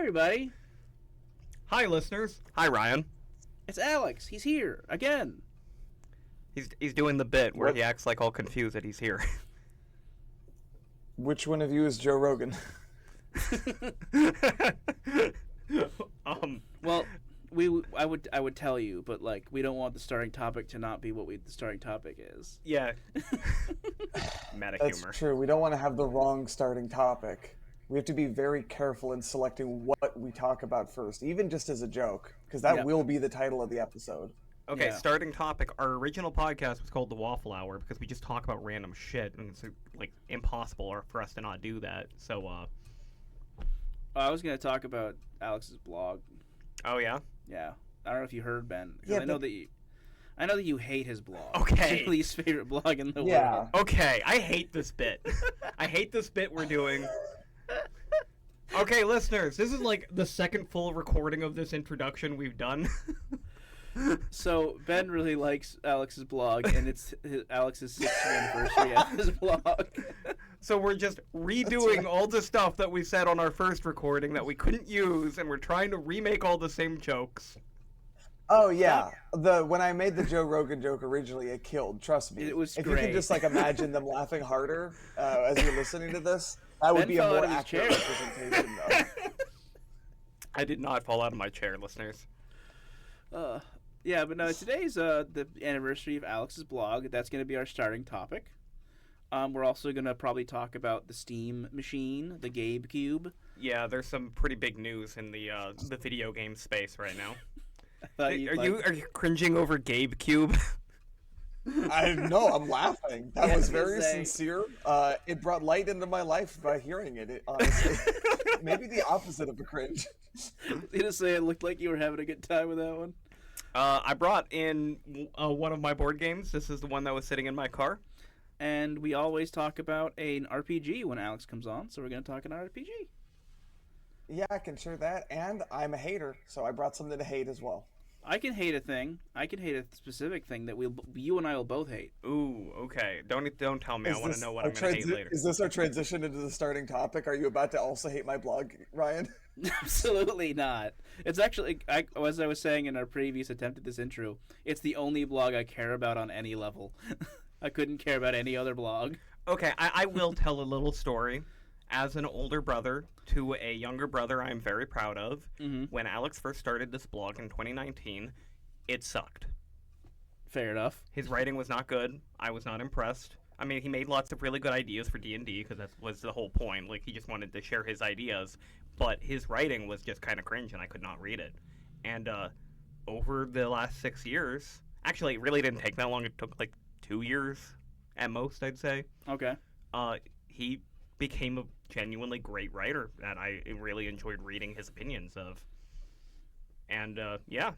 everybody. Hi, listeners. Hi, Ryan. It's Alex. He's here again. He's doing the bit where What? he acts like all confused that he's here. Which one of you is Joe Rogan? Well, I would tell you, but like we don't want the starting topic to not be what the starting topic is. Yeah. Meta That's humor. true. We don't want to have the wrong starting topic. We have to be very careful in selecting what we talk about first, even just as a joke, because that Yep. will be the title of the episode. Okay, Yeah. starting topic. Our original podcast was called The Waffle Hour because we just talk about random shit, and it's like impossible for us to not do that. So, I was gonna talk about Alex's blog. oh yeah. Yeah, I don't know if you heard, Ben. 'Cause Yeah, I know but- that you hate his blog. Okay. It's your least favorite blog in the Yeah. world. Okay, I hate this bit. I hate this bit we're doing. Okay, listeners, this is like the second full recording of this introduction we've done. So Ben really likes Alex's blog, and it's Alex's 6th anniversary of his blog. So we're just redoing all the stuff that we said on our first recording that we couldn't use, and we're trying to remake all the same jokes. Oh yeah, when I made the Joe Rogan joke originally, it killed. Trust me. It was if you great. can just like imagine them laughing harder as you're listening to this, that would Ben be a fell out more of his accurate chair. representation, though. I did not fall out of my chair, listeners. Yeah, but no, today's the anniversary of Alex's blog. That's going to be our starting topic. We're also going to probably talk about the Steam machine, the Gabe Cube. Yeah, there's some pretty big news in the video game space right now. I Are thought you cringing over Gabe Cube? I know. I'm laughing. That I was was gonna very say. sincere. It brought light into my life by hearing it. Honestly, maybe the opposite of a cringe. you going to say it looked like you were having a good time with that one? I brought in one of my board games. This is the one that was sitting in my car. And we always talk about an RPG when Alex comes on, so we're going to talk an RPG. Yeah, I can share that. And I'm a hater, so I brought something to hate as well. I can hate a thing. I can hate a specific thing that you and I will both hate. Ooh, okay. Don't tell me. I Is want this to know what our I'm going to hate later. Is this our transition into the starting topic? Are you about to also hate my blog, Ryan? Absolutely not. It's actually, as I was saying in our previous attempt at this intro, it's the only blog I care about on any level. I couldn't care about any other blog. Okay, I will tell a little story. As an older brother to a younger brother I'm very proud of, when Alex first started this blog in 2019, it sucked. Fair enough. His writing was not good. I was not impressed. I mean, he made lots of really good ideas for D&D, because that was the whole point. Like, he just wanted to share his ideas. But his writing was just kind of cringe, and I could not read it. And over the last 6 years... Actually, it really didn't take that long. It took, like, 2 years at most, I'd say. Okay. He became a genuinely great writer that I really enjoyed reading his opinions of. And, yeah.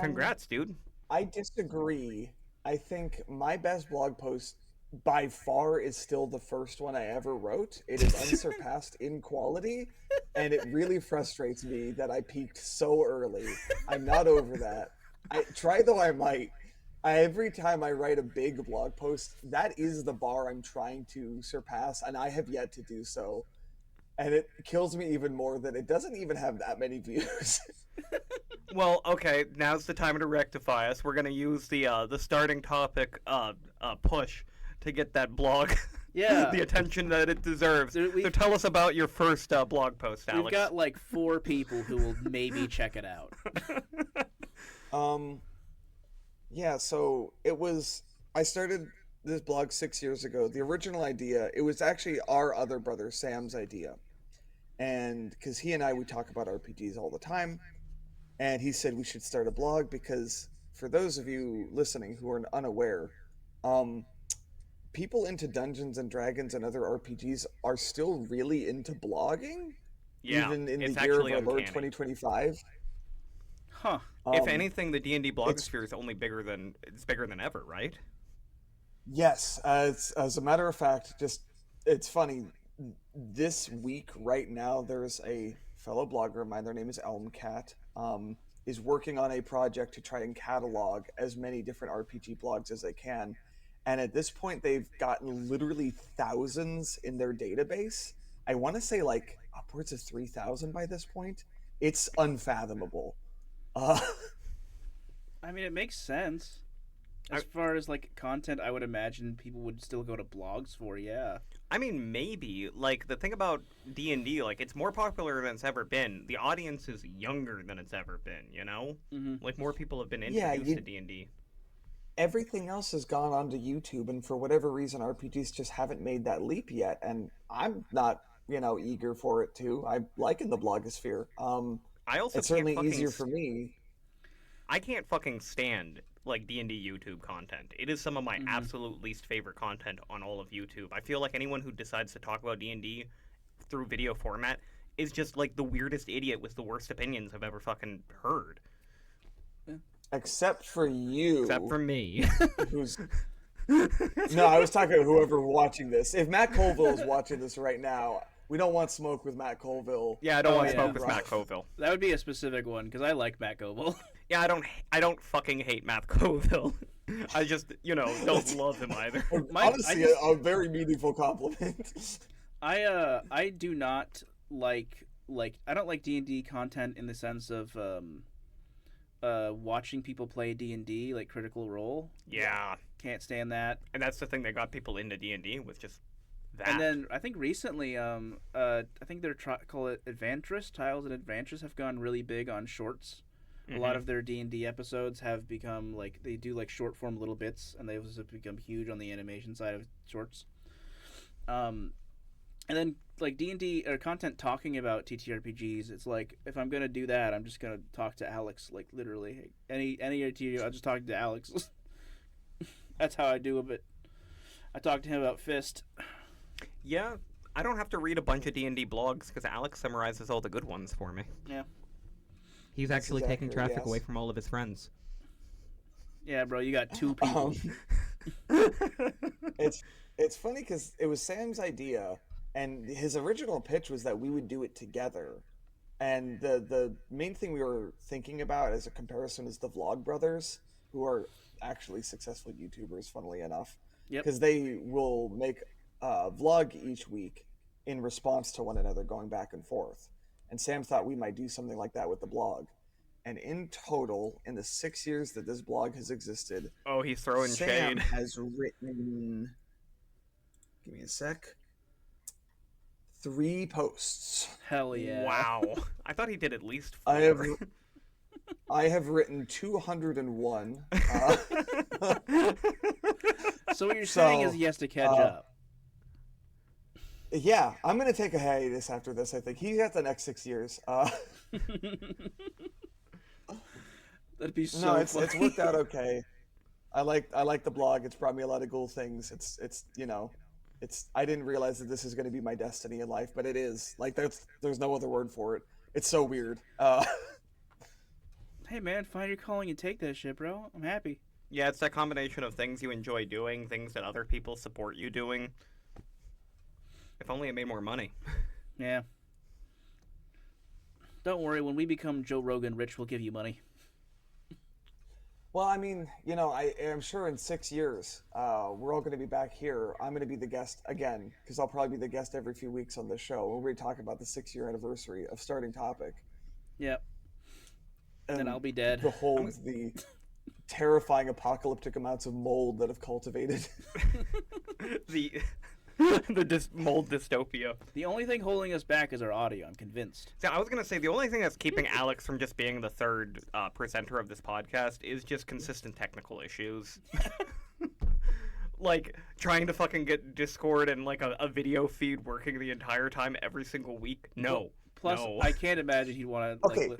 Congrats, dude. I disagree. I think my best blog post by far is still the first one I ever wrote. It is unsurpassed in quality, and it really frustrates me that I peaked so early. I'm not over that. I try though I might. Every time I write a big blog post, that is the bar I'm trying to surpass, and I have yet to do so. And it kills me even more that it doesn't even have that many views. Well, okay, now's the time to rectify us. We're gonna use the starting topic push to get that blog Yeah. the attention that it deserves. So So tell us about your first blog post, Alex. We've got like 4 people who will maybe check it out. Yeah, so I started this blog 6 years ago. The original idea, it was actually our other brother, Sam's idea. And because he and we talk about RPGs all the time. And he said we should start a blog because for those of you listening who are unaware, people into Dungeons and Dragons and other RPGs are still really into blogging. Yeah, even in it's the year of actually our Lord uncanny. 2025. Huh. If Um, anything, the D&D blogosphere is only bigger than ever, right? Yes, as a matter of fact, it's funny. This week, right now, there's a fellow blogger of mine. Their name is Elmcat. Is working on a project to try and catalog as many different RPG blogs as they can. And at this point, they've gotten literally thousands in their database. I want to say like upwards of 3,000 by this point. It's unfathomable. Uh, I mean, it makes sense. As far as like content, I would imagine people would still go to blogs for. Yeah. I mean, maybe. Like, the thing about D&D, like, it's more popular than it's ever been. The audience is younger than it's ever been, you know? Mm-hmm. Like, more people have been Yeah, introduced to D&D. everything else has gone onto YouTube, and for whatever reason, RPGs just haven't made that leap yet. And I'm not, eager for it to. I like in the blogosphere. I also It's can't certainly fucking easier for me. I can't fucking stand like D&D YouTube content. It is some of my Mhm. absolute least favorite content on all of YouTube. I feel like anyone who decides to talk about D&D through video format is just like the weirdest idiot with the worst opinions I've ever fucking heard. Except for you. Except for me. Who's No, I was talking to whoever watching this. If Matt Colville is watching this right now, we don't want smoke with Matt Colville. Yeah, I don't want to yeah. smoke with Matt Colville. That would be a specific one because I like Matt Goebel. Yeah, I don't fucking hate Matt Colville. I just, don't love him either. Honestly, a very meaningful compliment. I do not like I don't like D&D content in the sense of watching people play D&D like Critical Role. Yeah, Can't stand that. and that's the thing that got people into D&D was just that. And then I think recently I think they're call it Advantris. Tiles and Advantris have gone really big on shorts. A lot of their D&D episodes have become like they do like short form little bits, and they've also become huge on the animation side of shorts. And then like D&D or content talking about TTRPGs, it's like if I'm gonna do that, I'm just gonna talk to Alex. Like literally, any TTRPG, I'll just talk to Alex. That's how I do a bit. I talk to him about Fist. Yeah, I don't have to read a bunch of D&D blogs because Alex summarizes all the good ones for me. Yeah. He's This actually is taking accurate, traffic yes. away from all of his friends. Yeah, bro, you got two people. It's funny because it was Sam's idea, and his original pitch was that we would do it together. And the main thing we were thinking about as a comparison is the Vlogbrothers, who are actually successful YouTubers, funnily enough. Yep. Because they will make a vlog each week in response to one another, going back and forth. And Sam thought we might do something like that with the blog. And in total, in the 6 years that this blog has existed, Oh, he's throwing Sam shade. has written, give me a sec, 3 posts. Hell yeah. Wow. I thought he did at least 4. I have written 201. So what you're saying is So, he has to catch up. Yeah, I'm gonna take a hiatus after this. I think he's got the next 6 years. That'd be so No, it's funny. worked out okay. I like the blog. It's brought me a lot of cool things. It's I didn't realize that this is going to be my destiny in life, but it is. Like there's no other word for it. It's so weird. Hey man, find your calling and take that shit, bro. I'm happy. Yeah, it's that combination of things you enjoy doing, things that other people support you doing. If only it made more money. Yeah. Don't worry, when we become Joe Rogan rich, we'll give you money. Well, I mean, I'm sure in 6 years, we're all going to be back here. I'm going to be the guest again because I'll probably be the guest every few weeks on this show. We're going to talk about the 6-year anniversary of Starting Topic. Yep. And then And I'll be dead. behold the terrifying apocalyptic amounts of mold that have cultivated. the mold dystopia. The only thing holding us back is our audio, I'm convinced. So I was gonna say the only thing that's keeping Alex from just being the third presenter of this podcast is just consistent technical issues. Like trying to fucking get Discord and like a video feed working the entire time every single week. No. Plus, no. I can't imagine he'd want to. Okay.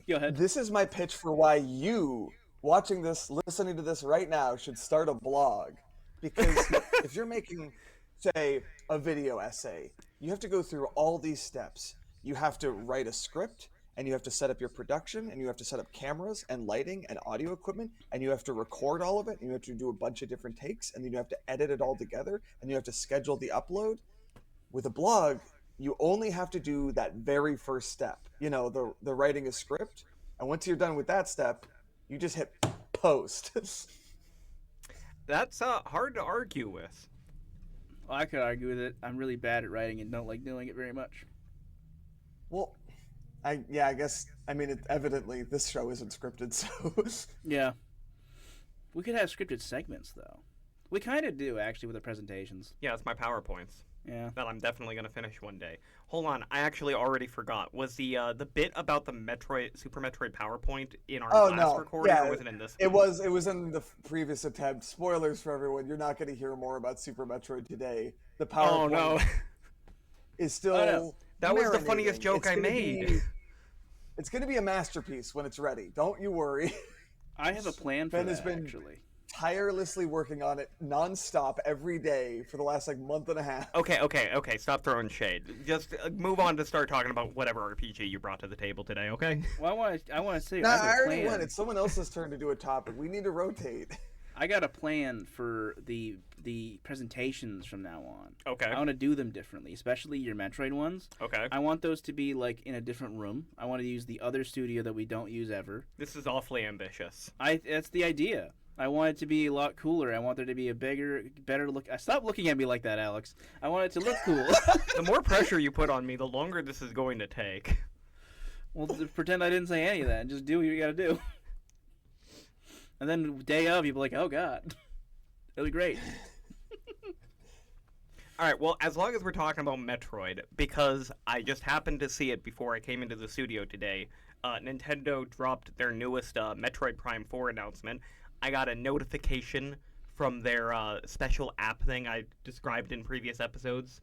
Go ahead. This is my pitch for why you, watching this, listening to this right now, should start a blog. Because if you're making, say, a video essay, you have to go through all these steps. You have to write a script, and you have to set up your production, and you have to set up cameras and lighting and audio equipment, and you have to record all of it, and you have to do a bunch of different takes, and then you have to edit it all together, and you have to schedule the upload. With a blog, you only have to do that very first step, the writing a script, and once you're done with that step, you just hit post. That's hard to argue with. Well, I could argue with it. I'm really bad at writing and don't like doing it very much. Well, I guess I mean evidently this show isn't scripted, so Yeah. We could have scripted segments though. We kind of do actually with the presentations. Yeah, it's my PowerPoints Yeah. that I'm definitely gonna finish one day. Hold on, I actually already forgot. Was the bit about the Super Metroid PowerPoint in our Oh last no, recording, yeah, or was it in this? it was in the previous attempt. Spoilers for everyone. You're not going to hear more about Super Metroid today. The Oh PowerPoint no, is still. Oh, no. that was the marinating. funniest joke It's I gonna made. it's going to be a masterpiece when it's ready. Don't you worry. I have a plan for Ben that has been- actually. Tirelessly working on it nonstop every day for the last like month and a half. Okay. Stop throwing shade. Just move on to start talking about whatever RPG you brought to the table today. Okay. Well, I want to say Nah, I have I a already plan. went. It's someone else's turn to do a topic. We need to rotate. I got a plan for the presentations from now on. Okay. I want to do them differently, especially your Metroid ones. Okay. I want those to be like in a different room. I want to use the other studio that we don't use ever. This is awfully ambitious. That's the idea. I want it to be a lot cooler. I want there to be a bigger, better look. Stop looking at me like that, Alex. I want it to look cool. The more pressure you put on me, the longer this is going to take. Well, pretend I didn't say any of that and just do what you gotta do. And then day of, you'll be like, oh god, it'll be great. All right, well, as long as we're talking about Metroid, because I just happened to see it before I came into the studio today, Nintendo dropped their newest Metroid Prime 4 announcement. I got a notification from their special app thing I described in previous episodes.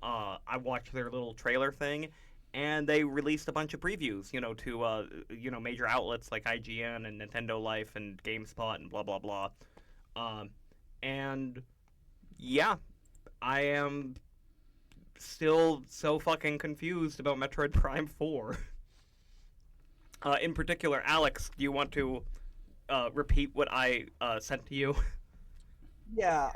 I watched their little trailer thing, and they released a bunch of previews, to major outlets like IGN and Nintendo Life and GameSpot and blah blah blah. And yeah, I am still so fucking confused about Metroid Prime 4. In particular, Alex, do you want to repeat what I sent to you? Yeah,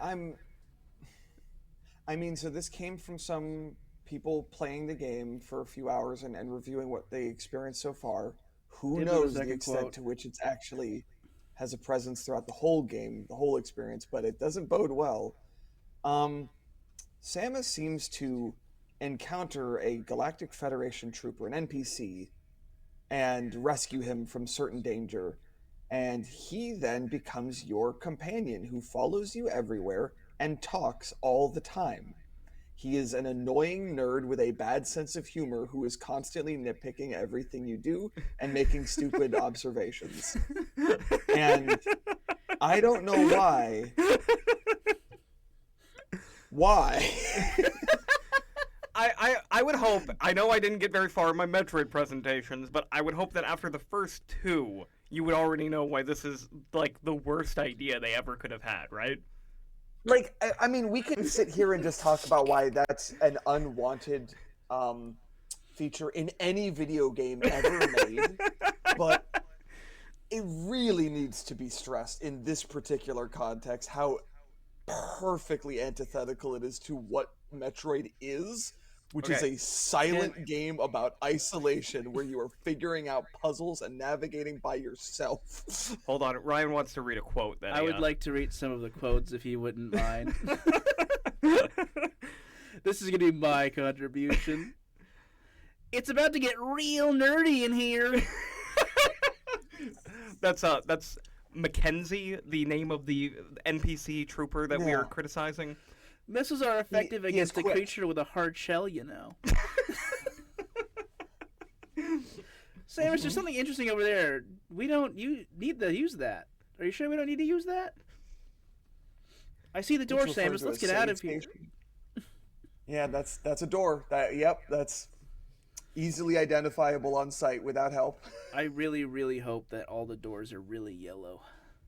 I mean, so this came from some people playing the game for a few hours and reviewing what they experienced so far. Who Did leave a knows the second extent quote. to which it's actually has a presence throughout the whole game, the whole experience, but it doesn't bode well. Samus seems to encounter a Galactic Federation trooper, an NPC, and rescue him from certain danger. And he then becomes your companion who follows you everywhere and talks all the time. He is an annoying nerd with a bad sense of humor who is constantly nitpicking everything you do and making stupid observations. And I don't know why. Why? I would hope, I know I didn't get very far in my Metroid presentations, but I would hope that after the first two, you would already know why this is, like, the worst idea they ever could have had, right? Like, I mean, we can sit here and just talk about why that's an unwanted feature in any video game ever made, but it really needs to be stressed in this particular context how perfectly antithetical it is to what Metroid is, which is Okay. a silent game about isolation where you are figuring out puzzles and navigating by yourself. Hold on, Ryan wants to read a quote that I would like to read some of the quotes if you wouldn't mind. This is gonna be my contribution. It's about to get real nerdy in here. That's Mackenzie, the name of the NPC trooper that we are Yeah. criticizing. Missiles are effective he is against a quick. creature with a hard shell, you know. Samus, there's something interesting over there. We don't need to use that. Are you sure we don't need to use that? I see the door, It's referred Samus. to Let's as get out save of here. station. Yeah, that's a door. That's easily identifiable on sight without help. I really, really hope that all the doors are really yellow,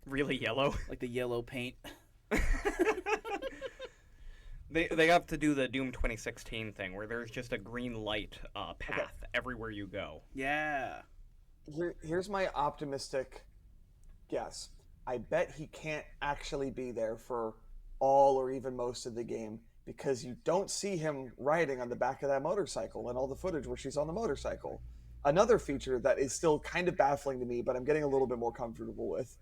Really yellow. like the yellow paint. They have to do the Doom 2016 thing where there's just a green light path everywhere you go. Yeah. Here's my optimistic guess. I bet he can't actually be there for all or even most of the game because you don't see him riding on the back of that motorcycle in all the footage where she's on the motorcycle. Another feature that is still kind of baffling to me, but I'm getting a little bit more comfortable with.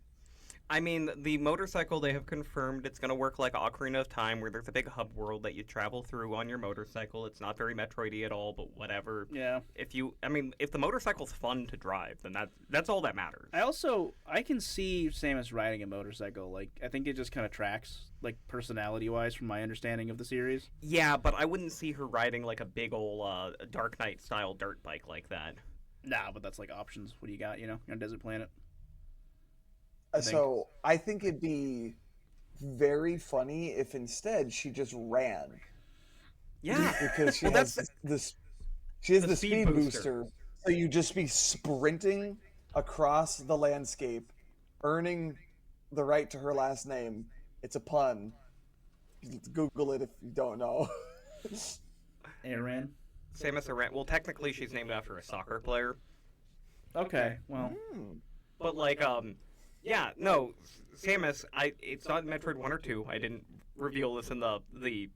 I mean, the motorcycle, they have confirmed it's going to work like Ocarina of Time, where there's a big hub world that you travel through on your motorcycle. It's not very Metroidy at all, but whatever. Yeah. If the motorcycle's fun to drive, then that's all that matters. I can see Samus riding a motorcycle. Like, I think it just kind of tracks, like, personality-wise from my understanding of the series. Yeah, but I wouldn't see her riding like a big ol' Dark Knight-style dirt bike like that. Nah, but that's, like, options. What do you got, you know, on a desert planet? So I think it'd be very funny if instead she just ran. Yeah, Because she Well, has that's this she has the the speed speed booster. booster. So you just be sprinting across the landscape, earning the right to her last name. It's a pun. Google it if you don't know. Aran? Samus Aran. Well, technically, she's named after a soccer player. Okay, well, But like, yeah, no, Samus. It's not Metroid 1 or 2. I didn't reveal this in the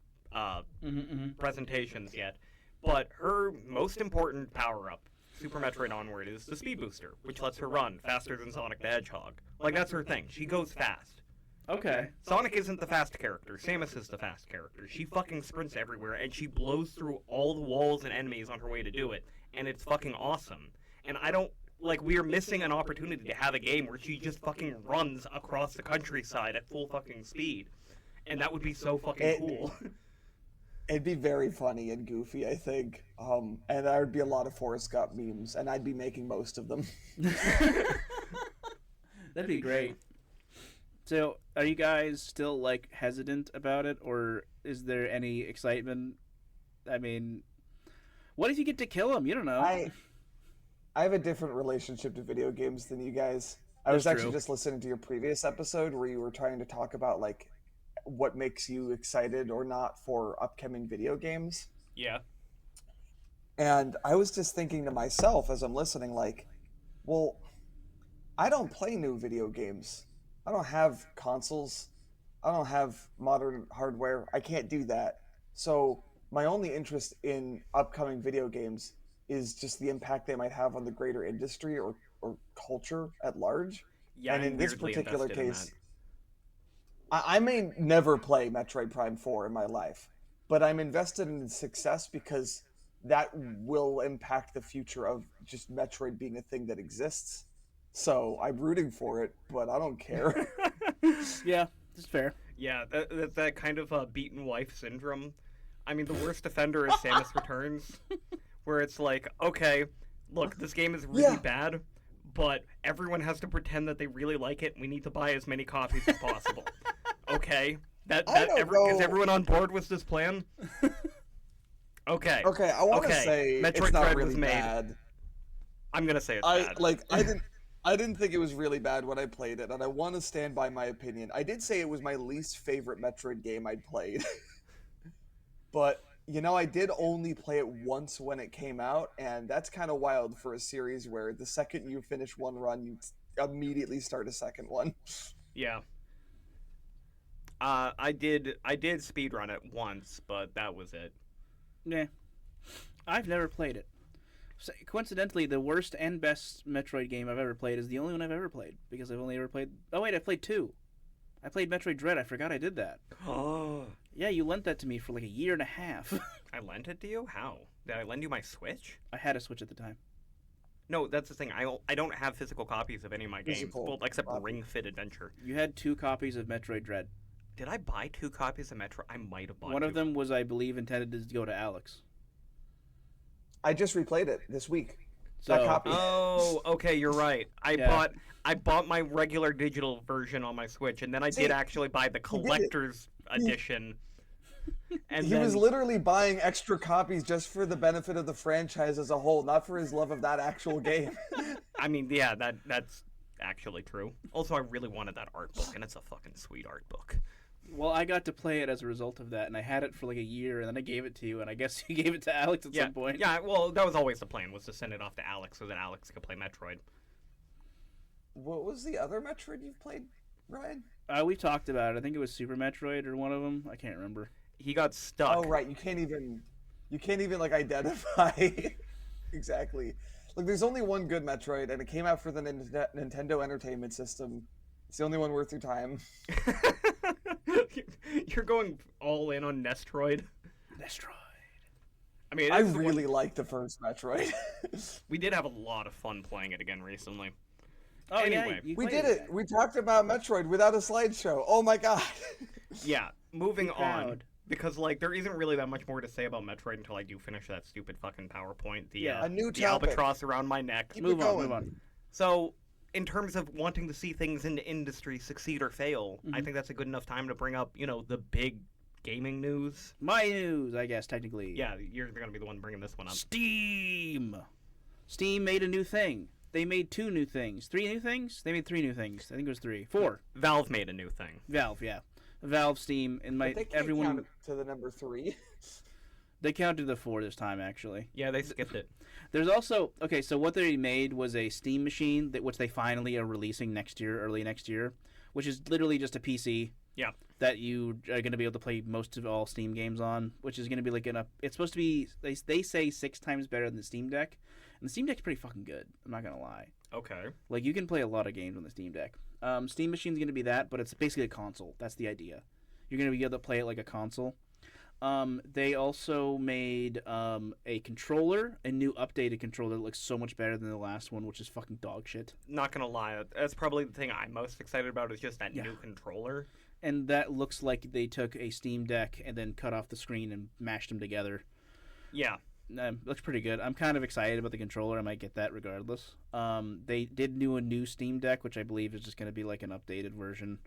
presentations yet. But her most important power-up, Super Metroid Onward, is the Speed Booster, which lets her run faster than Sonic the Hedgehog. Like, that's her thing. She goes fast. okay. Sonic isn't the fast character. Samus is the fast character. She fucking sprints everywhere, and she blows through all the walls and enemies on her way to do it. And it's fucking awesome. And I don't... Like, we are missing an opportunity to have a game where she just fucking runs across the countryside at full fucking speed. And that would be so fucking cool. It'd be very funny and goofy, I think. And there would be a lot of Forrest Gump memes, and I'd be making most of them. That'd be great. So, are you guys still, like, hesitant about it, or is there any excitement? I mean, what if you get to kill him? You don't know. I have a different relationship to video games than you guys. I was That's actually true. just listening to your previous episode where you were trying to talk about, like, what makes you excited or not for upcoming video games. Yeah. And I was just thinking to myself as I'm listening, like, well, I don't play new video games. I don't have consoles. I don't have modern hardware. I can't do that. So my only interest in upcoming video games is just the impact they might have on the greater industry or culture at large. Yeah, And I'm in this weirdly particular invested in case, that. I may never play Metroid Prime 4 in my life, but I'm invested in its success because that will impact the future of just Metroid being a thing that exists. So I'm rooting for it, but I don't care. Yeah, that's fair. Yeah, that kind of beaten wife syndrome. I mean, the worst offender is Samus Returns, where it's like, okay, look, this game is really Yeah. bad, but everyone has to pretend that they really like it, and we need to buy as many copies as possible. Okay, I don't is know. everyone on board with this plan? Okay, Okay, I want to Okay, say Metroid it's not Dread was really made. bad. I'm gonna say it's I bad. I didn't think it was really bad when I played it, and I want to stand by my opinion. I did say it was my least favorite Metroid game I'd played. But, you know, I did only play it once when it came out, and that's kind of wild for a series where the second you finish one run, you immediately start a second one. Yeah. I did speedrun it once, but that was it. Yeah. I've never played it. So, coincidentally, the worst and best Metroid game I've ever played is the only one I've ever played, because I've only ever played... Oh, wait, I played 2. I played Metroid Dread. I forgot I did that. Oh. Yeah, you lent that to me for like a year and a half. I lent it to you? How? Did I lend you my Switch? I had a Switch at the time. No, that's the thing. I don't have physical copies of any of my games. Physical Well, except copy. Ring Fit Adventure. You had 2 copies of Metroid Dread. Did I buy 2 copies of Metro? I might have bought One of 2. them was, I believe, intended to go to Alex. I just replayed it this week. So, That copy. Oh, okay, you're right. Yeah. I bought my regular digital version on my Switch, and then I See, did actually buy the it. collector's edition. And He then, was literally buying extra copies just for the benefit of the franchise as a whole, not for his love of that actual game. I mean, yeah, that's actually true. Also, I really wanted that art book, and it's a fucking sweet art book. Well, I got to play it as a result of that, and I had it for like a year, and then I gave it to you, and I guess you gave it to Alex at Yeah, some point. yeah. Well, that was always the plan, was to send it off to Alex so that Alex could play Metroid. What was the other Metroid you've played, Ryan? We talked about it. I think it was Super Metroid or one of them. I can't remember. He got stuck. Oh right, you can't even like identify exactly. Like there's only one good Metroid, and it came out for the Nintendo Entertainment System. It's the only one worth your time. You're going all in on Nestroid. Destroy. I mean, I it is the one- really like the first Metroid. we did have a lot of fun playing it again recently. Oh Anyway. yeah, you We played did it. We talked about Metroid without a slideshow. Oh my god. Yeah, moving Be on. proud. Because, like, there isn't really that much more to say about Metroid until I do finish that stupid fucking PowerPoint. The, Yeah. A new the topic. albatross around my neck. Keep Move it on, going. move on. So, in terms of wanting to see things in the industry succeed or fail, I Mhm. think that's a good enough time to bring up, the big gaming news. My news, I guess technically. Yeah, you're going to be the one bringing this one up. Steam. Steam made a new thing. They made 2 new things. 3 new things? They made 3 new things. I think it was 3. 4. Valve made a new thing. Valve, yeah. Valve, Steam, and But they can't everyone. count it to the number 3. They counted the 4 this time, actually. Yeah, they skipped it. There's also okay. So what they made was a Steam machine which they finally are releasing next year, early next year, which is literally just a PC. Yeah. That you are going to be able to play most of all Steam games on, which is going to be like It's supposed to be they say 6 times better than the Steam Deck, and the Steam Deck's pretty fucking good. I'm not gonna lie. Okay. Like you can play a lot of games on the Steam Deck. Steam Machine's going to be that, but it's basically a console. That's the idea. You're going to be able to play it like a console. They also made a controller, a new updated controller that looks so much better than the last one, which is fucking dog shit. Not going to lie, that's probably the thing I'm most excited about is just that Yeah. new controller. And that looks like they took a Steam Deck and then cut off the screen and mashed them together. Yeah. Looks pretty good. I'm kind of excited about the controller. I might get that regardless. They did do a new Steam Deck, which I believe is just going to be like an updated version.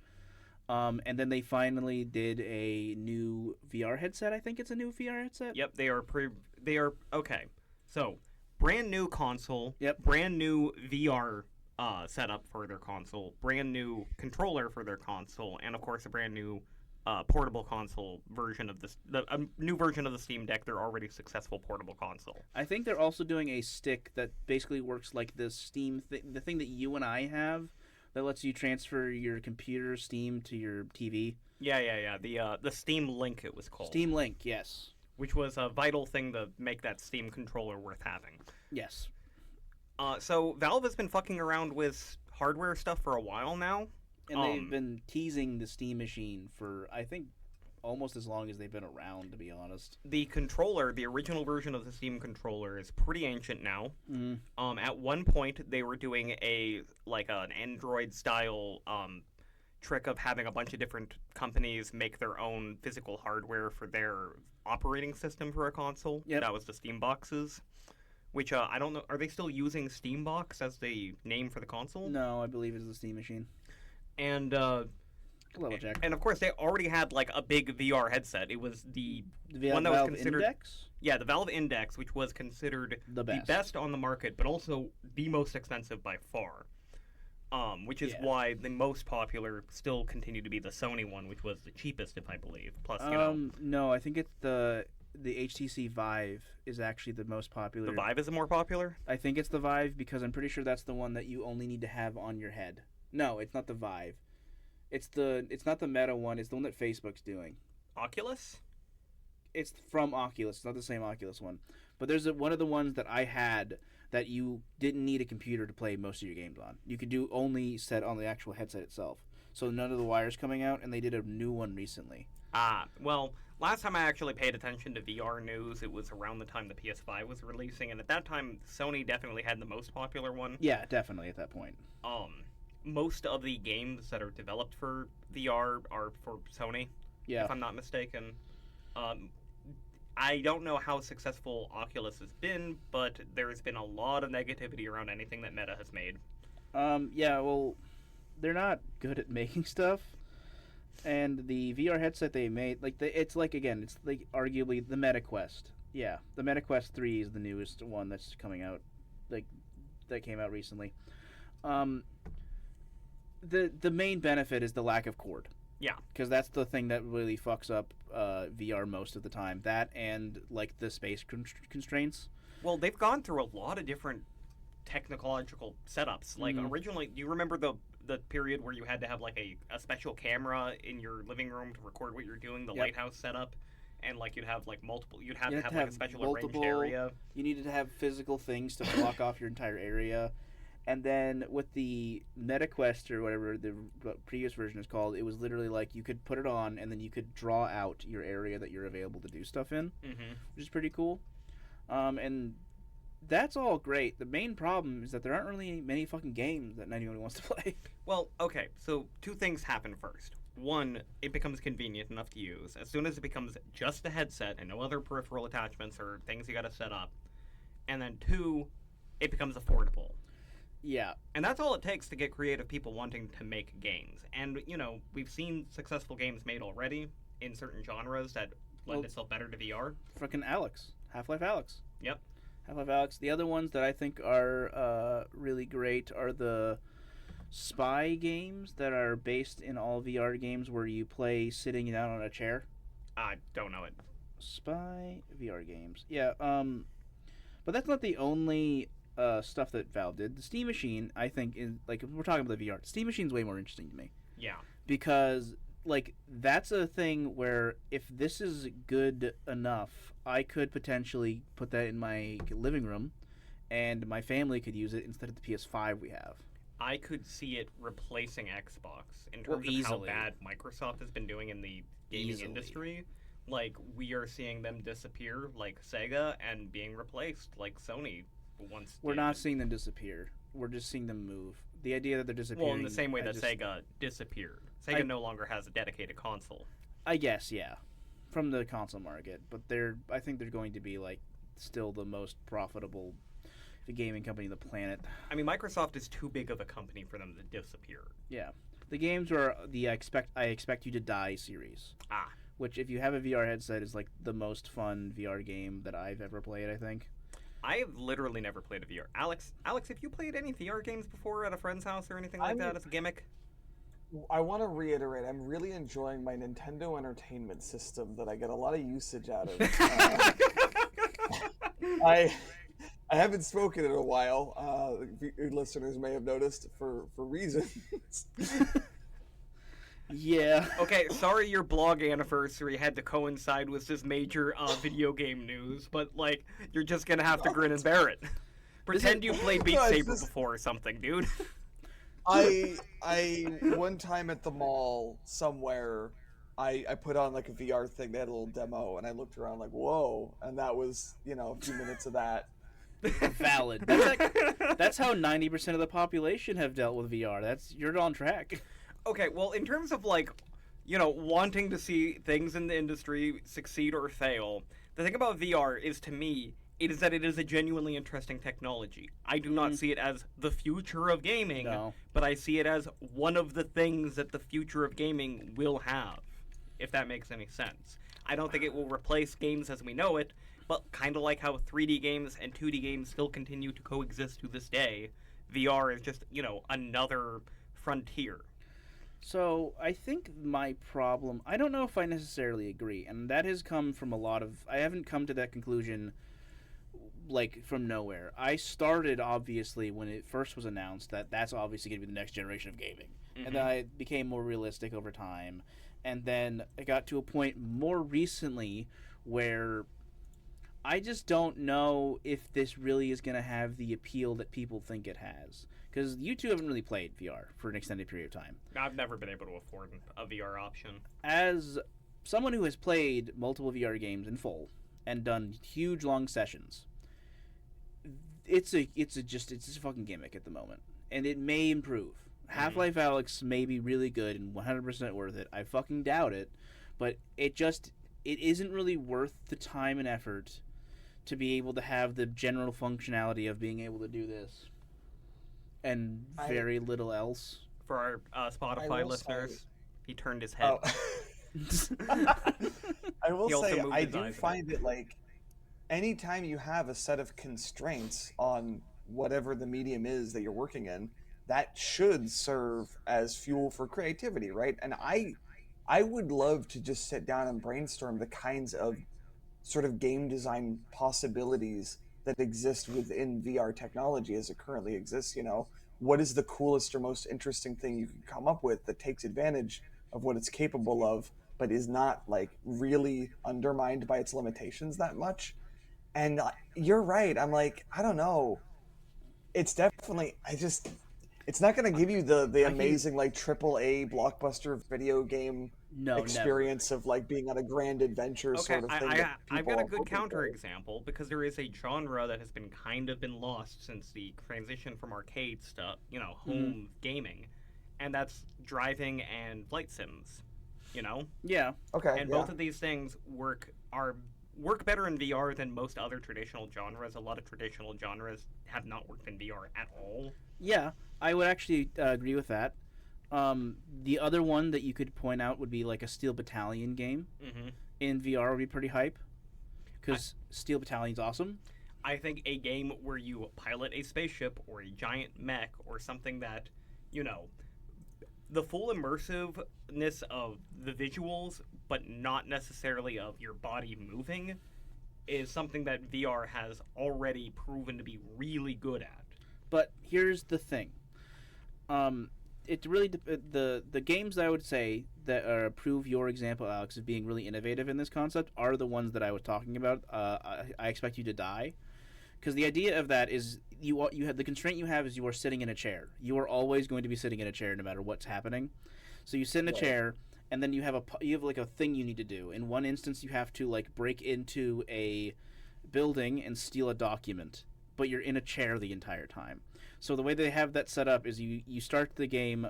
And then they finally did a new VR headset. I think it's a new VR headset. Yep, they are okay. So, brand new console. Yep. Brand new VR setup for their console. Brand new controller for their console, and of course a brand new portable console version of this. A new version of the Steam Deck. Their already successful portable console. I think they're also doing a stick that basically works like this Steam the thing that you and I have that lets you transfer your computer Steam to your TV. Yeah. The Steam Link it was called. Steam Link, yes. Which was a vital thing to make that Steam controller worth having. Yes. So Valve has been fucking around with hardware stuff for a while now. And they've been teasing the Steam machine for, I think, almost as long as they've been around, to be honest. The controller, the original version of the Steam controller, is pretty ancient now. Mm-hmm. At one point, they were doing an Android style trick of having a bunch of different companies make their own physical hardware for their operating system for a console. Yep. That was the Steam boxes. Which I don't know. Are they still using Steambox as the name for the console? No, I believe it's the Steam machine. And Level check. and of course they already had like a big VR headset. It was the The one that was Valve considered Index? the Valve Index, which was considered The best. the best on the market, but also the most expensive by far. Which is Yeah. why the most popular still continued to be the Sony one, which was the cheapest, if I believe. Plus, you know, No, I think it's the HTC Vive is actually the most popular. the Vive is the more popular. I think it's the Vive because I'm pretty sure that's the one that you only need to have on your head. No, it's not the Vive. It's not the Meta one. It's the one that Facebook's doing. Oculus? It's from Oculus. It's not the same Oculus one. But there's one of the ones that I had that you didn't need a computer to play most of your games on. You could do only set on the actual headset itself. So none of the wires coming out, and they did a new one recently. Well, last time I actually paid attention to VR news, it was around the time the PS5 was releasing, and at that time, Sony definitely had the most popular one. Yeah, definitely at that point. Most of the games that are developed for VR are for Sony, Yeah. if I'm not mistaken. I don't know how successful Oculus has been, but there has been a lot of negativity around anything that Meta has made. Yeah, well, they're not good at making stuff. And the VR headset they made, it's like arguably the MetaQuest. Yeah, the MetaQuest 3 is the newest one that's coming out, that came out recently. The main benefit is the lack of cord. Yeah. Because that's the thing that really fucks up VR most of the time. That and, the space constraints. Well, they've gone through a lot of different technological setups. Like, originally, do you remember the period where you had to have, a special camera in your living room to record what you're doing, the Yep. lighthouse setup? And, you'd have, multiple... You'd have You to have, a special arranged area. You needed to have physical things to block off your entire area. And then with the MetaQuest or whatever the previous version is called, it was literally like you could put it on and then you could draw out your area that you're available to do stuff in, which is pretty cool. And that's all great. The main problem is that there aren't really many fucking games that anyone wants to play. Well, okay, so two things happen first. One, it becomes convenient enough to use. As soon as it becomes just a headset and no other peripheral attachments or things you gotta set up. And then two, it becomes affordable. Yeah. And that's all it takes to get creative people wanting to make games. And, we've seen successful games made already in certain genres that lend itself better to VR. Fucking Alex. Half-Life Alex. Yep. Half-Life Alex. The other ones that I think are really great are the spy games that are based in all VR games where you play sitting down on a chair. I don't know it. Spy VR games. Yeah, but that's not the only stuff that Valve did. The Steam Machine, I think, is like if we're talking about the VR. Steam Machine's way more interesting to me Yeah. because like that's a thing where if this is good enough, I could potentially put that in my living room, and my family could use it instead of the PS5 we have. I could see it replacing Xbox in Well, terms of how easily. bad Microsoft has been doing in the gaming Easily. industry. Like, we are seeing them disappear like Sega and being replaced like Sony once We're did. not seeing them disappear. We're just seeing them move. The idea that they're disappearing. Well, in the same way I that just- Sega disappeared. Sega no longer has a dedicated console. I guess, yeah, from the console market, but I think they're going to be like still the most profitable gaming company on the planet. I mean, Microsoft is too big of a company for them to disappear. Yeah, the games are the I expect you to die series, Ah, which if you have a VR headset is like the most fun VR game that I've ever played. I think. I have literally never played a VR. Alex, have you played any VR games before at a friend's house or anything like that as a gimmick? I want to reiterate, I'm really enjoying my Nintendo Entertainment System that I get a lot of usage out of. I haven't spoken in a while. Your listeners may have noticed for reasons. Yeah. Okay, sorry your blog anniversary had to coincide with this major video game news, but like you're just gonna have to grin and bear it. Pretend you played Beat No, it's Saber just- before or something, dude. I one time at the mall somewhere, I put on like a VR thing. They had a little demo, and I looked around like, whoa, and that was a few minutes of that. Valid. That's how 90% of the population have dealt with VR. You're on track. Okay, well, in terms of like, wanting to see things in the industry succeed or fail, the thing about VR is, to me, it is that it is a genuinely interesting technology. I do not see it as the future of gaming, No. but I see it as one of the things that the future of gaming will have, if that makes any sense. I don't think it will replace games as we know it, but kind of like how 3D games and 2D games still continue to coexist to this day, VR is just, another frontier. So I think my problem, I don't know if I necessarily agree, and that has come from I haven't come to that conclusion like from nowhere. I started obviously when it first was announced that that's obviously going to be the next generation of gaming, and then I became more realistic over time, and then it got to a point more recently where I just don't know if this really is going to have the appeal that people think it has. Because you two haven't really played VR for an extended period of time. I've never been able to afford a VR option. As someone who has played multiple VR games in full and done huge long sessions, it's just a fucking gimmick at the moment, and it may improve. Half-Life Alyx may be really good and 100% worth it. I fucking doubt it, but it isn't really worth the time and effort to be able to have the general functionality of being able to do this and very little else. For our I Spotify will listeners, say- he turned his head. I will He also say, moved I his do eyes a find it like anytime you have a set of constraints on whatever the medium is that you're working in, that should serve as fuel for creativity, right? And I would love to just sit down and brainstorm the kinds of sort of game design possibilities that exist within VR technology as it currently exists. What is the coolest or most interesting thing you can come up with that takes advantage of what it's capable of, but is not like really undermined by its limitations that much? And you're right. I'm like, I don't know. it's definitely it's not going to give you the I can- amazing like triple A blockbuster video game No, experience of like being on a grand adventure Okay, sort of thing. that I've people got a are good hoping counter for. example because there is a genre that has been lost since the transition from arcade stuff, home gaming, and that's driving and flight sims. You know, Yeah, Okay, and yeah. both of these things work better in VR than most other traditional genres. A lot of traditional genres have not worked in VR at all. yeah, I would actually agree with that. The other one that you could point out would be like a Steel Battalion game Hmm. in VR would be pretty hype, because Steel Battalion's awesome. I think a game where you pilot a spaceship or a giant mech or something that, you know, the full immersiveness of the visuals, but not necessarily of your body moving, is something that VR has already proven to be really good at. But here's the thing. It really the games that I would say that prove your example, Alex, of being really innovative in this concept are the ones that I was talking about. I expect you to die, because the idea of that is you have the constraint you have is you are sitting in a chair. You are always going to be sitting in a chair no matter what's happening. So you sit in a Right. chair, and then you have like a thing you need to do. In one instance, you have to like break into a building and steal a document, but you're in a chair the entire time. So the way they have that set up is you start the game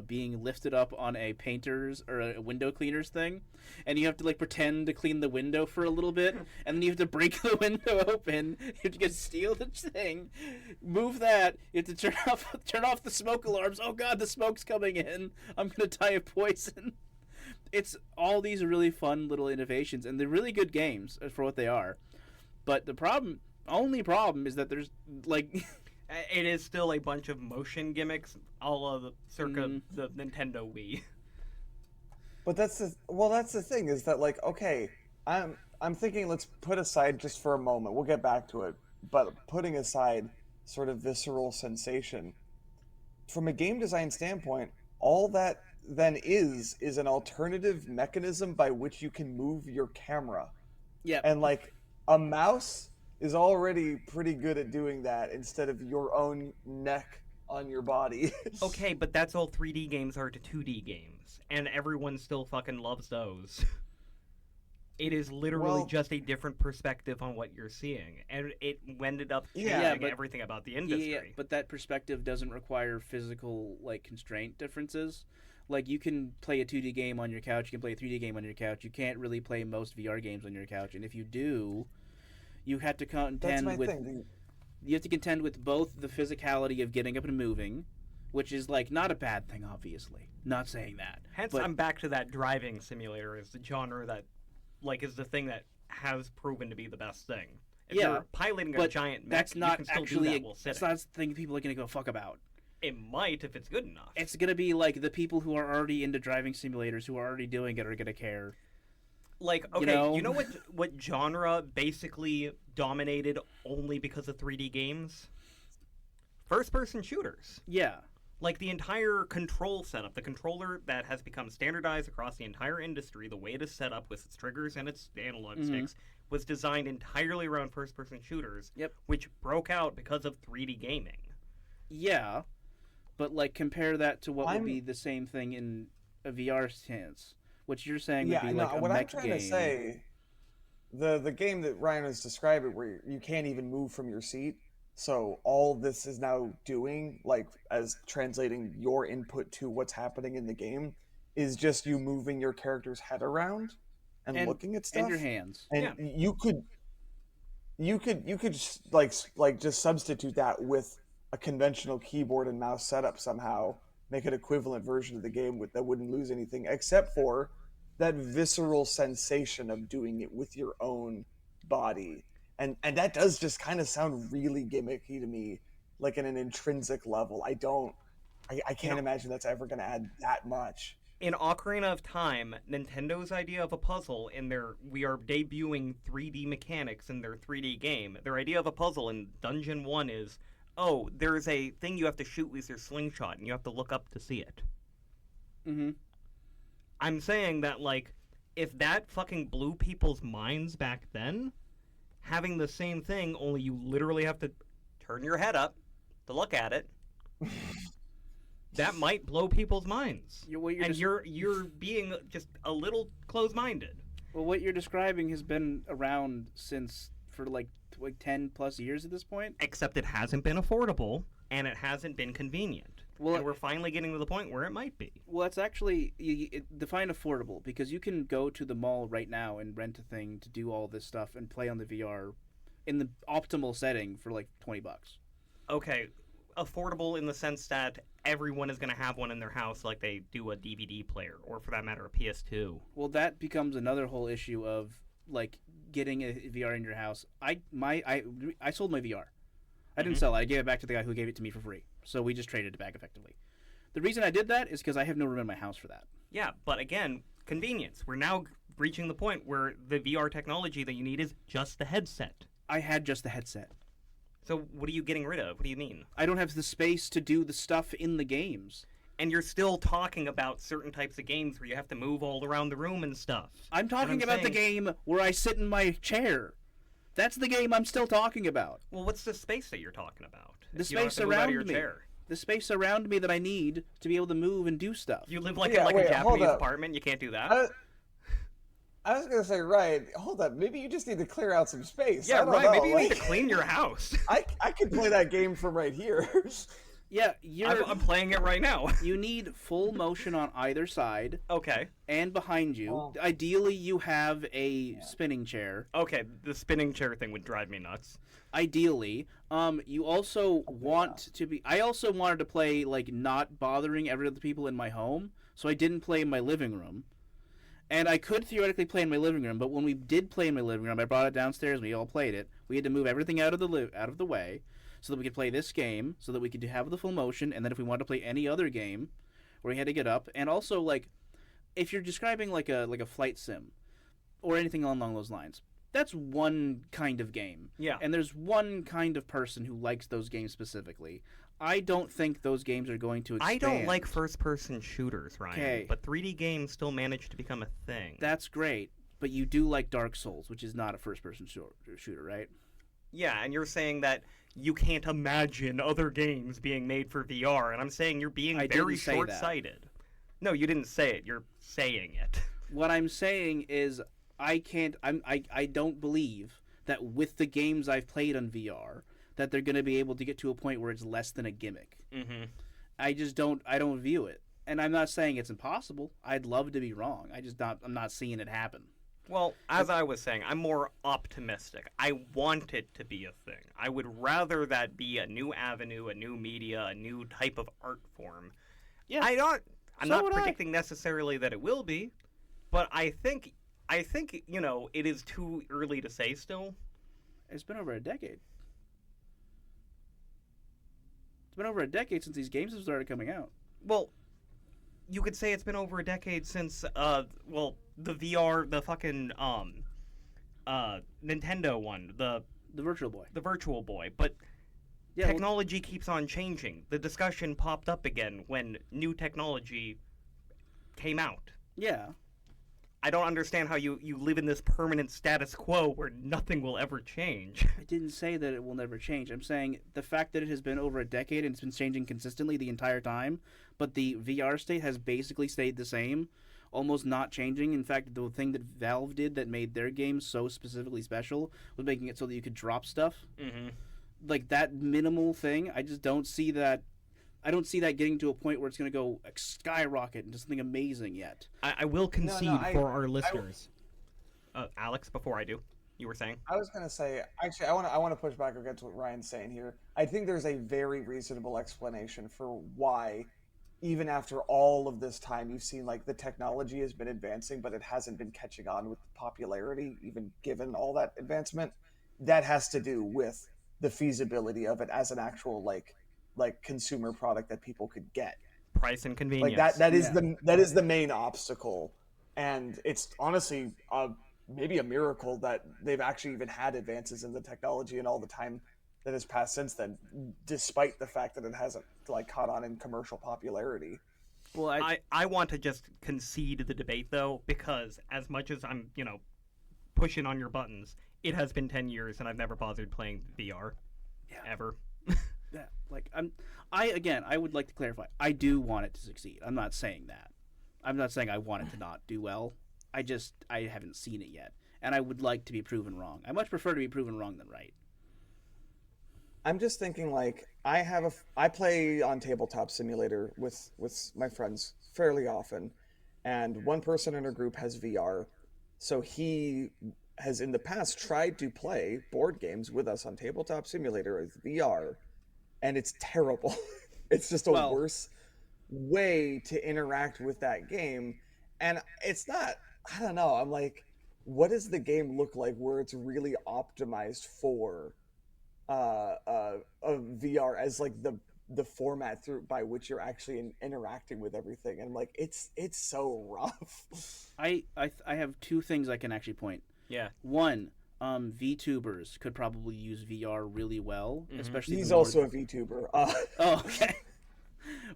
being lifted up on a painter's or a window cleaner's thing, and you have to like pretend to clean the window for a little bit, and then you have to break the window open. You have to get steal the thing, move that. You have to turn off the smoke alarms. Oh God, the smoke's coming in. I'm gonna die of poison. It's all these really fun little innovations, and they're really good games for what they are. But only problem is that there's like It is still a bunch of motion gimmicks, all of the circa Mhm. the Nintendo Wii. But that's the thing is that like okay, I'm thinking let's put aside just for a moment. We'll get back to it. But putting aside sort of visceral sensation from a game design standpoint, all that then is an alternative mechanism by which you can move your camera. yeah. And like a mouse is already pretty good at doing that instead of your own neck on your body. Okay, but that's all 3D games are to 2D games, and everyone still fucking loves those. It is literally Well- just a different perspective on what you're seeing, and it ended up changing Yeah, but- everything about the industry. Yeah, but that perspective doesn't require physical like constraint differences. Like you can play a 2D game on your couch, you can play a 3D game on your couch. You can't really play most VR games on your couch, and if you do, you have to That's contend my with thing. you have to contend with both the physicality of getting up and moving, which is like not a bad thing, obviously. Not saying that. Hence, but- I'm back to that driving simulator as the genre that, like, is the thing that has proven to be the best thing. If Yeah, you're piloting a but giant mech, That's you not can still actually do that while that's sitting. not the thing people are gonna go fuck about. It might if it's good enough. It's gonna be like the people who are already into driving simulators who are already doing it are gonna care. Like, okay, know? you know what genre basically dominated only because of 3D games? First-person shooters. Yeah. Like the entire control setup, the controller that has become standardized across the entire industry, the way it is set up with its triggers and its analog Mhm. sticks, was designed entirely around first-person shooters, Yep. which broke out because of 3D gaming. Yeah, but like compare that to what would I'm- be the same thing in a VR stance, which you're saying Yeah, would be no, like a what I'm mech trying game. to say, the game that Ryan was describing, where you can't even move from your seat. So all this is now doing, like as translating your input to what's happening in the game, is just you moving your character's head around and, And- looking at stuff. and your hands. And Yeah. you could just, just substitute that with a conventional keyboard and mouse setup somehow, make an equivalent version of the game that wouldn't lose anything except for that visceral sensation of doing it with your own body. And that does just kind of sound really gimmicky to me, like in an intrinsic level. I can't imagine that's ever going to add that much. In Ocarina of Time, Nintendo's idea of a puzzle in their we are debuting 3D mechanics in their 3D game. Their idea of a puzzle in Dungeon 1 is, oh, there's a thing you have to shoot with your slingshot and you have to look up to see it. Mm-hmm. I'm saying that, like, if that fucking blew people's minds back then, having the same thing, only you literally have to turn your head up, to look at it, that might blow people's minds. You're being just a little close-minded. Well, what you're describing has been around for like 10 plus years at this point. Except it hasn't been affordable, and it hasn't been convenient. Well, and we're finally getting to the point where it might be. Well, it's actually define affordable, because you can go to the mall right now and rent a thing to do all this stuff and play on the VR in the optimal setting for like $20. Okay, affordable in the sense that everyone is going to have one in their house, like they do a DVD player, or for that matter, a PS2. Well, that becomes another whole issue of like getting a VR in your house. I sold my VR. I didn't sell it. I gave it back to the guy who gave it to me for free. So we just traded it back effectively. The reason I did that is because I have no room in my house for that. Yeah, but again, convenience. We're now reaching the point where the VR technology that you need is just the headset. I had just the headset. So what are you getting rid of? What do you mean? I don't have the space to do the stuff in the games. And you're still talking about certain types of games where you have to move all around the room and stuff. I'm talking about the game where I sit in my chair. That's the game I'm still talking about. Well, what's the space that you're talking about? The space around me. Chair? The space around me that I need to be able to move and do stuff. You live in a Japanese apartment. You can't do that. I was gonna say, Ryan, hold up. Maybe you just need to clear out some space. Yeah, right. Maybe you need to clean your house. I could play that game from right here. Yeah, I'm playing it right now. You need full motion on either side. Okay. And behind you. Well, Ideally, you have a spinning chair. Okay, the spinning chair thing would drive me nuts. Ideally, you also want to be. I also wanted to play like not bothering every other people in my home, so I didn't play in my living room. And I could theoretically play in my living room, but when we did play in my living room, I brought it downstairs. And we all played it. We had to move everything out of the way, so that we could play this game, so that we could have the full motion. And then if we wanted to play any other game, where we had to get up, and also like, if you're describing like a flight sim, or anything along those lines, that's one kind of game. Yeah. And there's one kind of person who likes those games specifically. I don't think those games are going to expand. I don't like first-person shooters, Ryan. Okay. But 3D games still manage to become a thing. That's great, but you do like Dark Souls, which is not a first-person shooter, right? Yeah, and you're saying that you can't imagine other games being made for VR, and I'm saying you're being very short-sighted. No, you didn't say it. You're saying it. What I'm saying is I don't believe that with the games I've played on VR that they're going to be able to get to a point where it's less than a gimmick. Mm-hmm. I don't view it. And I'm not saying it's impossible. I'd love to be wrong. I'm not seeing it happen. Well, as I was saying, I'm more optimistic. I want it to be a thing. I would rather that be a new avenue, a new media, a new type of art form. Yeah. I'm not predicting necessarily that it will be, but I think it is too early to say still. It's been over a decade. It's been over a decade since these games have started coming out. Well, you could say it's been over a decade since the VR, the fucking Nintendo one, the Virtual Boy. The Virtual Boy, but technology keeps on changing. The discussion popped up again when new technology came out. Yeah. I don't understand how you live in this permanent status quo where nothing will ever change. I didn't say that it will never change. I'm saying the fact that it has been over a decade and it's been changing consistently the entire time, but the VR state has basically stayed the same, almost not changing. In fact, the thing that Valve did that made their games so specifically special was making it so that you could drop stuff. Mm-hmm. Like that minimal thing, I just don't see that. I don't see that getting to a point where it's going to go skyrocket into something amazing yet. I will concede for our listeners. Alex, before I do, you were saying? I was going to say, actually, I want to push back against what Ryan's saying here. I think there's a very reasonable explanation for why, even after all of this time, you've seen like the technology has been advancing, but it hasn't been catching on with popularity, even given all that advancement. That has to do with the feasibility of it as an actual like consumer product that people could get. Price and convenience. Like that is the main obstacle, and it's honestly maybe a miracle that they've actually even had advances in the technology and all the time that has passed since then, despite the fact that it hasn't like caught on in commercial popularity. Well, I want to just concede the debate though, because as much as I'm pushing on your buttons, it has been 10 years and I've never bothered playing VR ever. Yeah, like I would like to clarify. I do want it to succeed. I'm not saying that. I'm not saying I want it to not do well. I haven't seen it yet, and I would like to be proven wrong. I much prefer to be proven wrong than right. I'm just thinking like I play on Tabletop Simulator with my friends fairly often, and one person in our group has VR, so he has in the past tried to play board games with us on Tabletop Simulator with VR, and it's terrible. It's just a Well, worse way to interact with that game, and it's not. I don't know. I'm like, what does the game look like where it's really optimized for of VR as like the format through by which you're actually interacting with everything, and like it's so rough. I have two things I can actually point. Yeah. One, VTubers could probably use VR really well, especially. He's the more- also a VTuber. Oh, okay.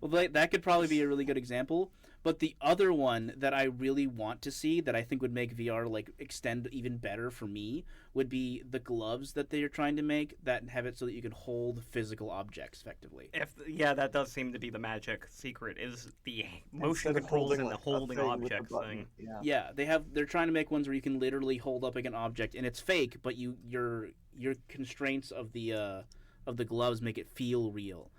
Well, that could probably be a really good example. But the other one that I really want to see that I think would make VR like extend even better for me would be the gloves that they are trying to make that have it so that you can hold physical objects effectively. Yeah, that does seem to be the magic secret is the motion Instead of controls and the like, a holding thing with the objects button. thing. Yeah. Yeah, they're trying to make ones where you can literally hold up like an object and it's fake, but your constraints of the gloves make it feel real.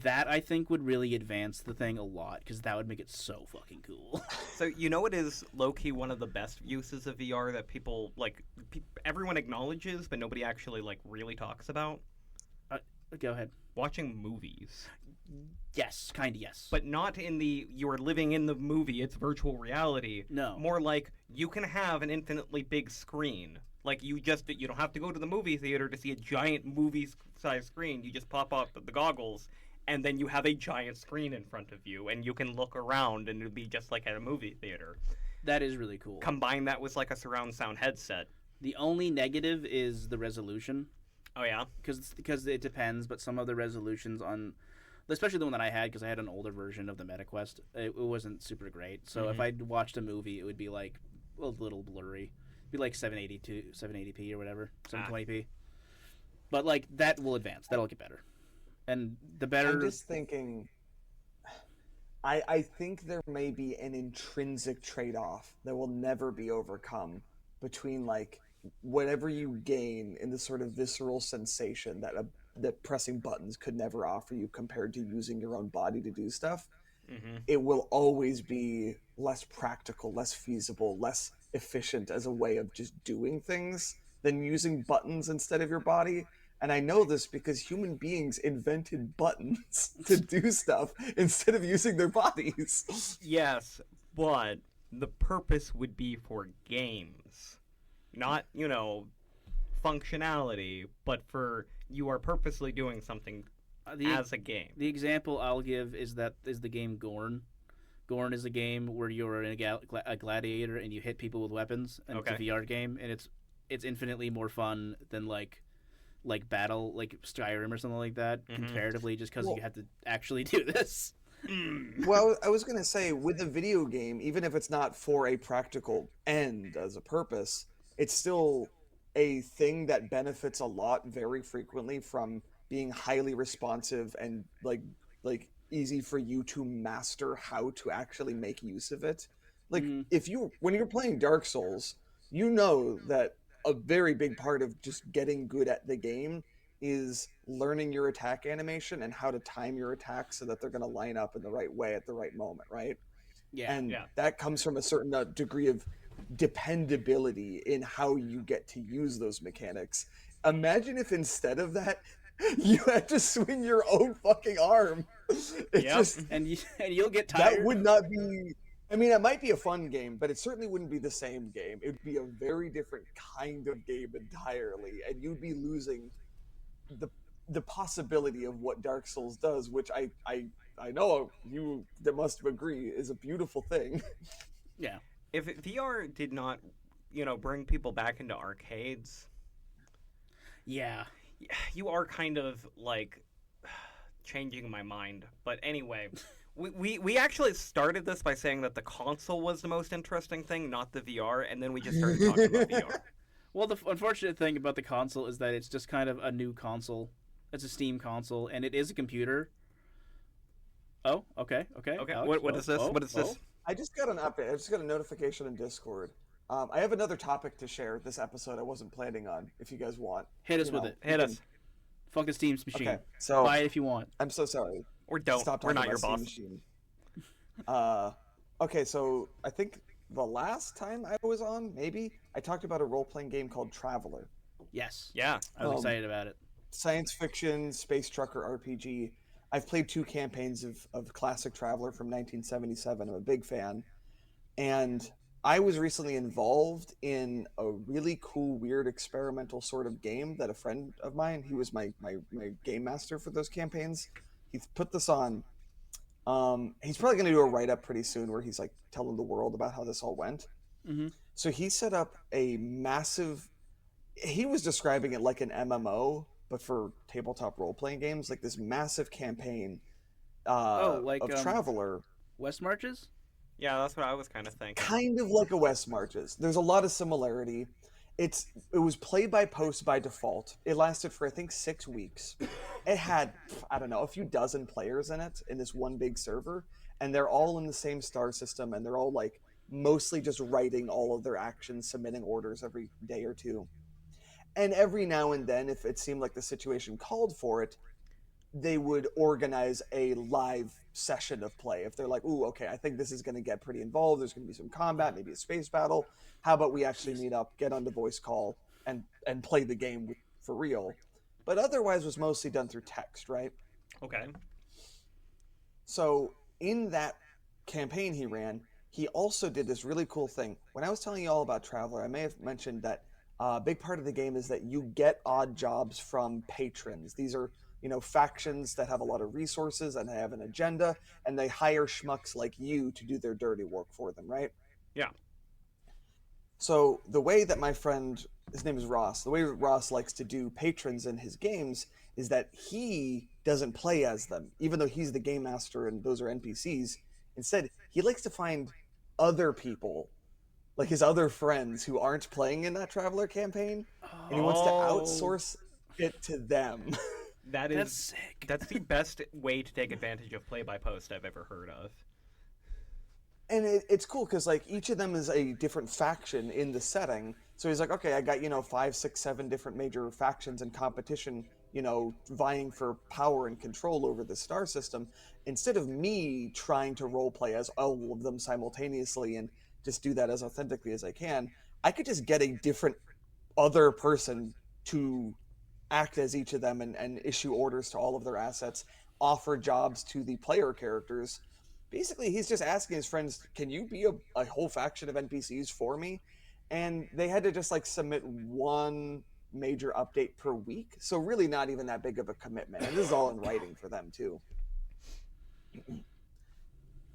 That I think would really advance the thing a lot because that would make it so fucking cool. So you know what is low-key one of the best uses of VR that people like everyone acknowledges but nobody actually like really talks about? Go ahead. Watching movies. Yes, kind of yes. But not in the you're living in the movie, it's virtual reality. No. More like you can have an infinitely big screen. Like you don't have to go to the movie theater to see a giant movie size screen. You just pop up the goggles and then you have a giant screen in front of you and you can look around and it'll be just like at a movie theater. That is really cool. Combine that with like a surround sound headset. The only negative is the resolution. Oh yeah. Because it depends, but some of the resolutions on, especially the one that I had, because I had an older version of the MetaQuest, it wasn't super great. So if I watched a movie, it would be like a little blurry. It'd be like 780p or whatever, 720p. But like that will advance. That'll get better, and the better. I'm just thinking. I think there may be an intrinsic trade-off that will never be overcome between like whatever you gain in the sort of visceral sensation that pressing buttons could never offer you compared to using your own body to do stuff. It will always be less practical, less feasible, less efficient as a way of just doing things than using buttons instead of your body. And I know this because human beings invented buttons to do stuff instead of using their bodies. Yes, but the purpose would be for games. Not, functionality, but for you are purposely doing something as a game. The example I'll give is the game Gorn. Gorn is a game where you're a gladiator and you hit people with weapons, and it's a VR game, and it's infinitely more fun than like battle like Skyrim or something like that comparatively, just because you have to actually do this. Well, I was going to say, with a video game, even if it's not for a practical end as a purpose, it's still a thing that benefits a lot very frequently from being highly responsive and like easy for you to master how to actually make use of it. Like when you're playing Dark Souls, you know that a very big part of just getting good at the game is learning your attack animation and how to time your attacks so that they're going to line up in the right way at the right moment, right? Yeah. And that comes from a certain degree of dependability in how you get to use those mechanics. Imagine if instead of that, you had to swing your own fucking arm. And you'll get tired. That would not be... I mean, it might be a fun game, but it certainly wouldn't be the same game. It would be a very different kind of game entirely, and you'd be losing the possibility of what Dark Souls does, which I know you that must agree is a beautiful thing. Yeah. If VR did not, bring people back into arcades, you are kind of like changing my mind. But anyway. We actually started this by saying that the console was the most interesting thing, not the VR, and then we just started talking about VR. Well, the unfortunate thing about the console is that it's just kind of a new console. It's a Steam console, and it is a computer. Oh, okay. Okay, Alex, what is this? What is this? I just got an update. I just got a notification in Discord. I have another topic to share this episode I wasn't planning on, if you guys want. Hit us You with know, it. we Hit can- us. Fuck the Steam machine. Okay, so Buy it if you want. I'm so sorry. Or don't. Stop We're talking not your about boss. Steam Machine. Okay, so I think the last time I was on, maybe, I talked about a role-playing game called Traveler. Yes. Yeah. I was Um, excited about it. Science fiction, space trucker RPG. I've played 2 campaigns of classic Traveler from 1977. I'm a big fan. And I was recently involved in a really cool, weird, experimental sort of game that a friend of mine, he was my game master for those campaigns, he's put this on. He's probably going to do a write-up pretty soon where he's like telling the world about how this all went. Mm-hmm. So he set up a massive, he was describing it like an MMO, but for tabletop role-playing games, like this massive campaign like, of Traveler. West Marches? Yeah, that's what I was kind of thinking. Kind of like a West Marches. There's a lot of similarity. It was play by post by default. It lasted for I think 6 weeks. It had, I don't know, a few dozen players in it in this one big server, and they're all in the same star system, and they're all like mostly just writing all of their actions, submitting orders every day or two. And every now and then, if it seemed like the situation called for it, they would organize a live session of play. If they're like, ooh, okay, I think this is going to get pretty involved. There's going to be some combat, maybe a space battle. How about we actually meet up, get on the voice call, and play the game for real? But otherwise was mostly done through text, right? Okay. So in that campaign he ran, he also did this really cool thing. When I was telling you all about Traveler, I may have mentioned that a big part of the game is that you get odd jobs from patrons. These are, factions that have a lot of resources and they have an agenda, and they hire schmucks like you to do their dirty work for them, right? Yeah. So the way that my friend, his name is Ross, the way Ross likes to do patrons in his games is that he doesn't play as them, even though he's the game master and those are NPCs. Instead, he likes to find other people, like his other friends who aren't playing in that Traveler campaign, and he wants to outsource it to them. That That's is sick. that's the best way to take advantage of play by post I've ever heard of. And it's cool because like each of them is a different faction in the setting. So he's like, okay, I got 5, 6, 7 different major factions in competition, vying for power and control over the star system. Instead of me trying to role play as all of them simultaneously and just do that as authentically as I can, I could just get a different other person to act as each of them and issue orders to all of their assets, offer jobs to the player characters. Basically, he's just asking his friends, can you be a whole faction of NPCs for me? And they had to just like submit one major update per week. So really not even that big of a commitment. And this is all in writing for them too.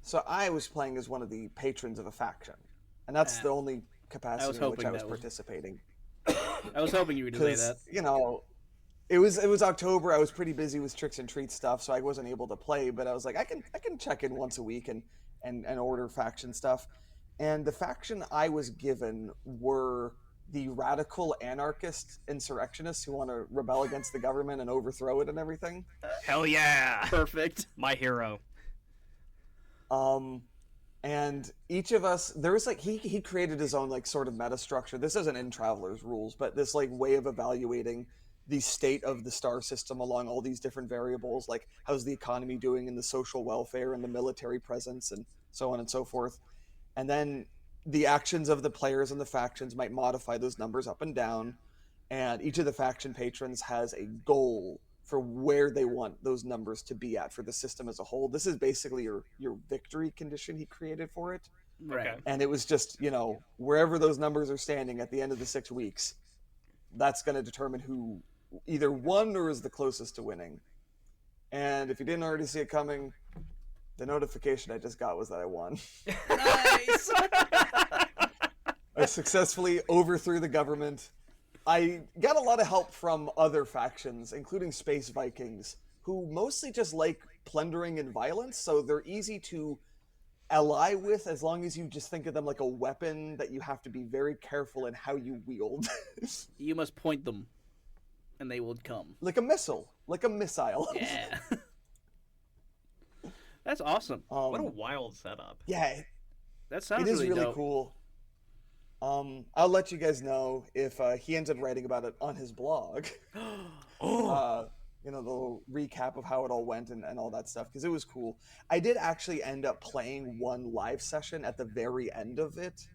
So I was playing as one of the patrons of a faction. And that's the only capacity in which I was participating. I was hoping you would say Because, that. it was October. I was pretty busy with Tricks and Treats stuff, so I wasn't able to play. But I was like, I can check in once a week and order faction stuff. And the faction I was given were the radical anarchist insurrectionists who want to rebel against the government and overthrow it and everything. Hell yeah! Perfect. My hero. And each of us, there was like he created his own like sort of meta structure. This isn't in Traveler's rules, but this like way of evaluating the state of the star system along all these different variables, like how's the economy doing and the social welfare and the military presence and so on and so forth. And then the actions of the players and the factions might modify those numbers up and down. And each of the faction patrons has a goal for where they want those numbers to be at for the system as a whole. This is basically your victory condition he created for it. Right. Okay. And it was just, wherever those numbers are standing at the end of the 6 weeks, that's going to determine who either won or is the closest to winning. And if you didn't already see it coming, the notification I just got was that I won. Nice. I successfully overthrew the government. I got a lot of help from other factions, including Space Vikings, who mostly just like plundering and violence, so they're easy to ally with as long as you just think of them like a weapon that you have to be very careful in how you wield. You must point them and they would come. Like a missile. Like a missile. Yeah. That's awesome. What a wild setup. Yeah, That sounds it is really dope. cool. I'll let you guys know if he ends up writing about it on his blog. You know, the little recap of how it all went and all that stuff, because it was cool. I did actually end up playing one live session at the very end of it,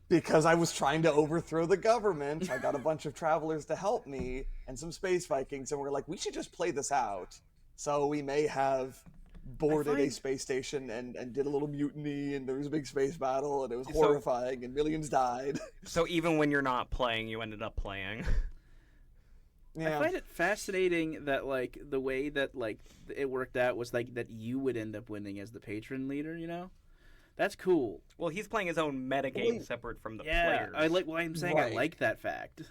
because I was trying to overthrow the government. I got a bunch of travelers to help me and some space Vikings, and we're like, we should just play this out. So we may have boarded a space station and did a little mutiny, and there was a big space battle, and it was horrifying, and millions died. So even when you're not playing, you ended up playing. Yeah. I find it fascinating that like the way that like it worked out was like that you would end up winning as the patron leader. You know, that's cool. Well, he's playing his own metagame separate from the Yeah, players. I like. Well, I'm saying I Right. like that fact.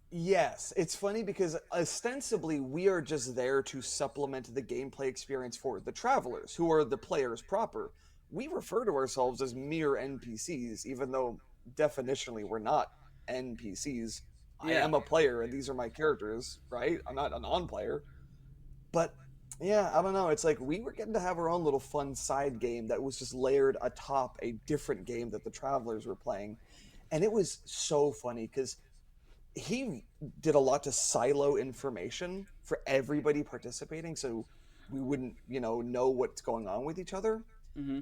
Yes, it's funny because ostensibly we are just there to supplement the gameplay experience for the travelers, who are the players proper. We refer to ourselves as mere NPCs, even though definitionally we're not NPCs. I Yeah. am a player, and these are my characters, right? I'm not a non-player. But yeah, I don't know. It's like we were getting to have our own little fun side game that was just layered atop a different game that the travelers were playing, and it was so funny because he did a lot to silo information for everybody participating, so we wouldn't, know what's going on with each other. Mm-hmm.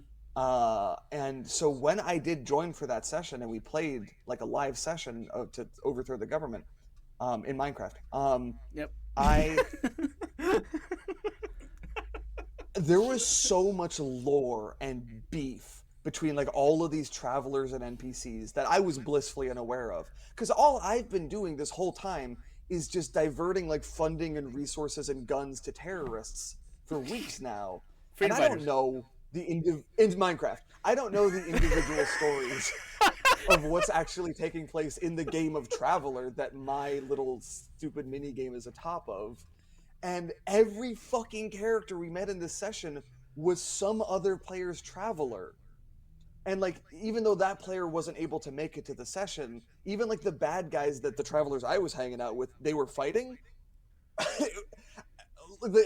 And so when I did join for that session, and we played like a live session to overthrow the government in Minecraft, Yep. There was so much lore and beef between like all of these travelers and NPCs that I was blissfully unaware of. Because all I've been doing this whole time is just diverting like funding and resources and guns to terrorists for weeks now. Freedom and I fighters. don't know in Minecraft. I don't know the individual stories of what's actually taking place in the game of Traveler that my little stupid mini game is atop of. And every fucking character we met in this session was some other player's Traveler. And like, even though that player wasn't able to make it to the session, even like the bad guys that the travelers I was hanging out with, they were fighting.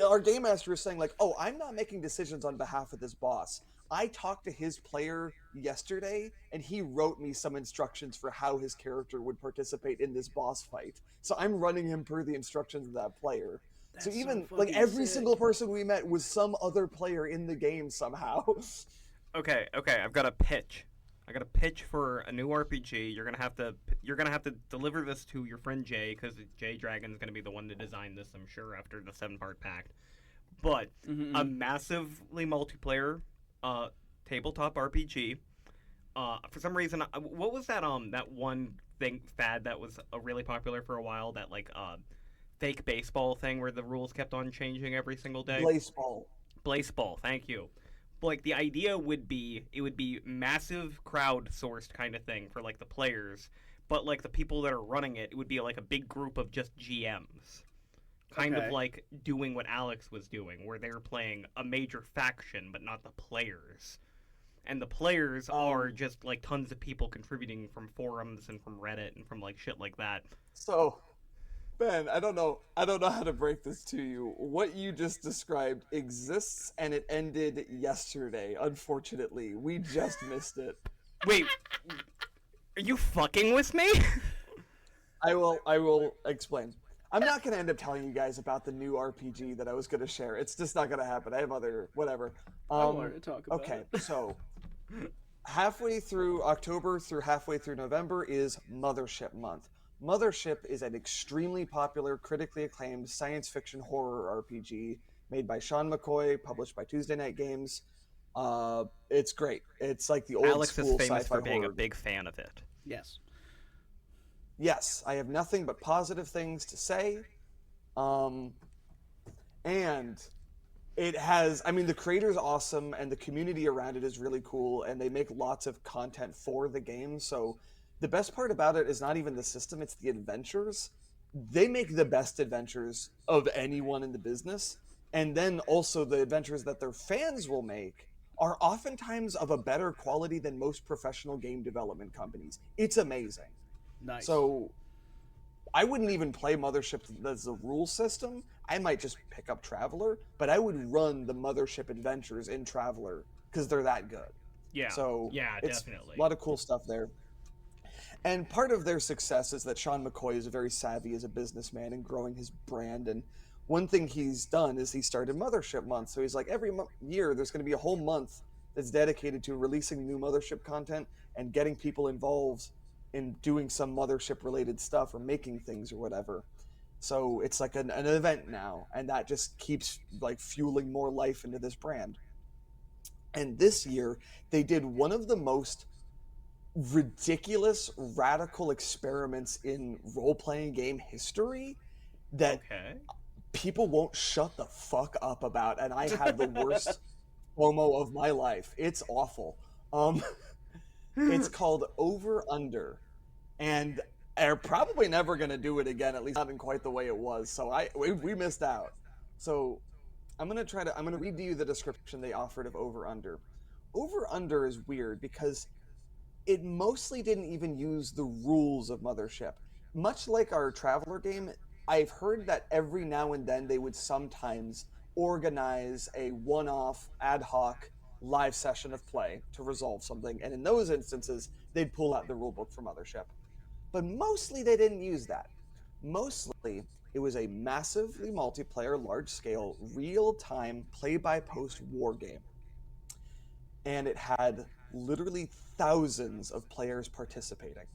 Our game master is saying like, "Oh, I'm not making decisions on behalf of this boss. I talked to his player yesterday, and he wrote me some instructions for how his character would participate in this boss fight. So I'm running him per the instructions of that player." That's so so even fucking like every sick. single person we met was some other player in the game somehow. Okay, I've got a pitch. I got a pitch for a new RPG. You're gonna have to deliver this to your friend Jay, because Jay Dragon's gonna be the one to design this, I'm sure, after the 7-part pact. But Mm-hmm. a massively multiplayer tabletop RPG. For some reason, what was that that one fad that was really popular for a while? That like fake baseball thing where the rules kept on changing every single day. Baseball. Thank you. Like the idea would be it would be massive crowd-sourced kind of thing for like the players, but like the people that are running it would be like a big group of just GMs. Kind Okay. of like doing what Alex was doing, where they're playing a major faction but not the players. And the players are just like tons of people contributing from forums and from Reddit and from like shit like that. So, Ben, I don't know how to break this to you. What you just described exists, and it ended yesterday. Unfortunately, we just missed it. Wait, are you fucking with me? I will explain. I'm not gonna end up telling you guys about the new RPG that I was gonna share. It's just not gonna happen. I have other whatever. I wanted to talk about Okay, it. so halfway through October through halfway through November is Mothership Month. Mothership is an extremely popular, critically acclaimed science fiction horror RPG made by Sean McCoy, published by Tuesday Night Games. It's great. It's like the old Alex is school famous sci-fi for being horror. a big fan of it. Yes. Yes, I have nothing but positive things to say. And it has, I mean, the creator's awesome, and the community around it is really cool, and they make lots of content for the game. So the best part about it is not even the system, it's the adventures. They make the best adventures of anyone in the business. And then also the adventures that their fans will make are oftentimes of a better quality than most professional game development companies. It's amazing. Nice. So I wouldn't even play Mothership as a rule system. I might just pick up Traveler, but I would run the Mothership adventures in Traveler because they're that good. Yeah. So yeah, it's definitely. a lot of cool stuff there. And part of their success is that Sean McCoy is very savvy as a businessman and growing his brand. And one thing he's done is he started Mothership Month. So he's like, every year there's going to be a whole month that's dedicated to releasing new Mothership content and getting people involved in doing some Mothership related stuff or making things or whatever. So it's like an event now, and that just keeps like fueling more life into this brand. And this year they did one of the most ridiculous radical experiments in role-playing game history that Okay. people won't shut the fuck up about, and I had the worst FOMO of my life. It's awful. It's called Over Under, and they're probably never going to do it again, at least not in quite the way it was. So we missed out. So I'm going to read to you the description they offered of Over Under. Over Under is weird because it mostly didn't even use the rules of Mothership. Much like our Traveler game, I've heard that every now and then they would sometimes organize a one-off, ad hoc live session of play to resolve something, and in those instances, they'd pull out the rulebook for Mothership. But mostly they didn't use that. Mostly, it was a massively multiplayer, large-scale, real-time, play-by-post war game. And it had literally thousands of players participating.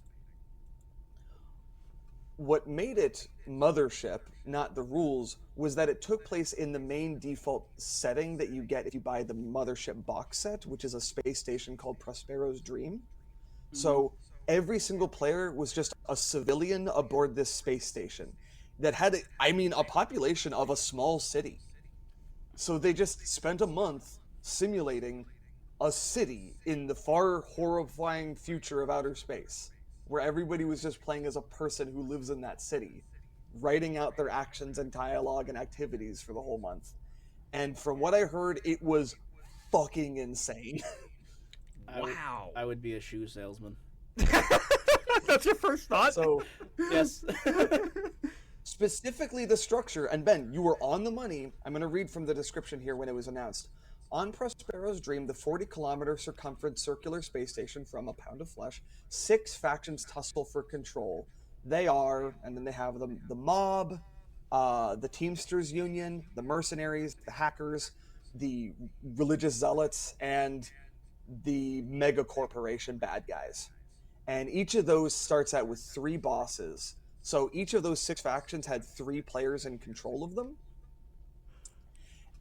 What made it Mothership, not the rules, was that it took place in the main default setting that you get if you buy the Mothership box set, which is a space station called Prospero's Dream. Mm-hmm. So every single player was just a civilian aboard this space station that had, a population of a small city. So they just spent a month simulating a city in the far horrifying future of outer space, where everybody was just playing as a person who lives in that city, writing out their actions and dialogue and activities for the whole month. And from what I heard, it was fucking insane. Wow. I would be a shoe salesman. That's your first thought? So, Yes. specifically the structure, and Ben, you were on the money. I'm going to read from the description here when it was announced. On Prospero's Dream, the 40-kilometer circumference circular space station from a pound of flesh, 6 factions tussle for control. They are, and then they have the Mob, the Teamsters Union, the Mercenaries, the Hackers, the Religious Zealots, and the Mega Corporation bad guys. And each of those starts out with 3 bosses. So each of those 6 factions had 3 players in control of them.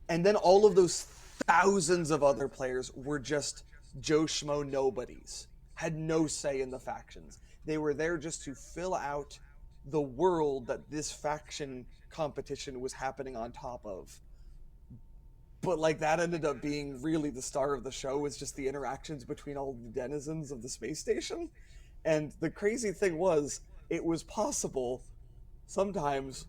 And then all of those thousands of other players were just Joe Schmo nobodies, had no say in the factions. They were there just to fill out the world that this faction competition was happening on top of. But like that ended up being really the star of the show, was just the interactions between all the denizens of the space station. And the crazy thing was, it was possible sometimes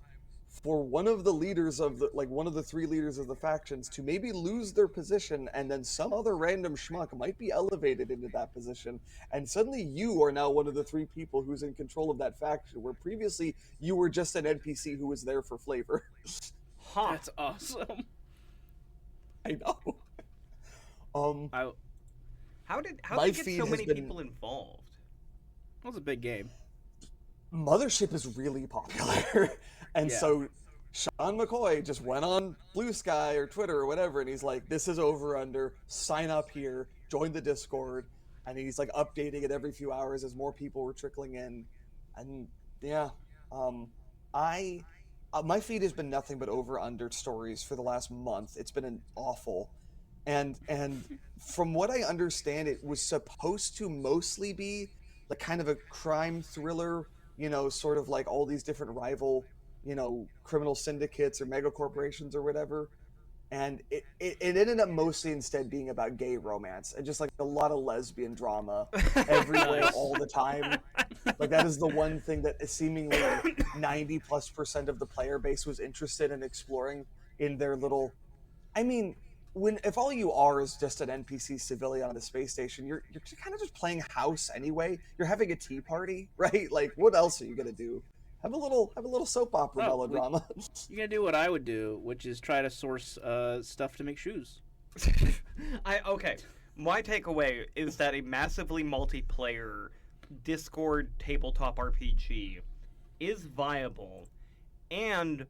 for one of the leaders of one of the 3 leaders of the factions to maybe lose their position, and then some other random schmuck might be elevated into that position, and suddenly you are now one of the 3 people who's in control of that faction, where previously you were just an NPC who was there for flavor. Huh. That's awesome. I know. How did My they get feed so has many been- people involved? That was a big game. Mothership is really popular. And Yeah. so Sean McCoy just went on Blue Sky or Twitter or whatever, and he's like, this is Over Under, sign up here, join the Discord. And he's like updating it every few hours as more people were trickling in. And yeah, my feed has been nothing but Over Under stories for the last month. It's been awful. And from what I understand, it was supposed to mostly be like kind of a crime thriller, sort of like all these different rival, criminal syndicates or mega corporations or whatever. And it ended up mostly instead being about gay romance and just like a lot of lesbian drama everywhere Nice. all the time. Like that is the one thing that seemingly 90+% of the player base was interested in exploring in their little. I mean, if all you are is just an NPC civilian on the space station, you're kind of just playing house anyway. You're having a tea party, right? Like, what else are you gonna do? have a little soap opera Oh, melodrama. You're gonna do what I would do, which is try to source stuff to make shoes. Okay. My takeaway is that a massively multiplayer Discord tabletop RPG is viable, and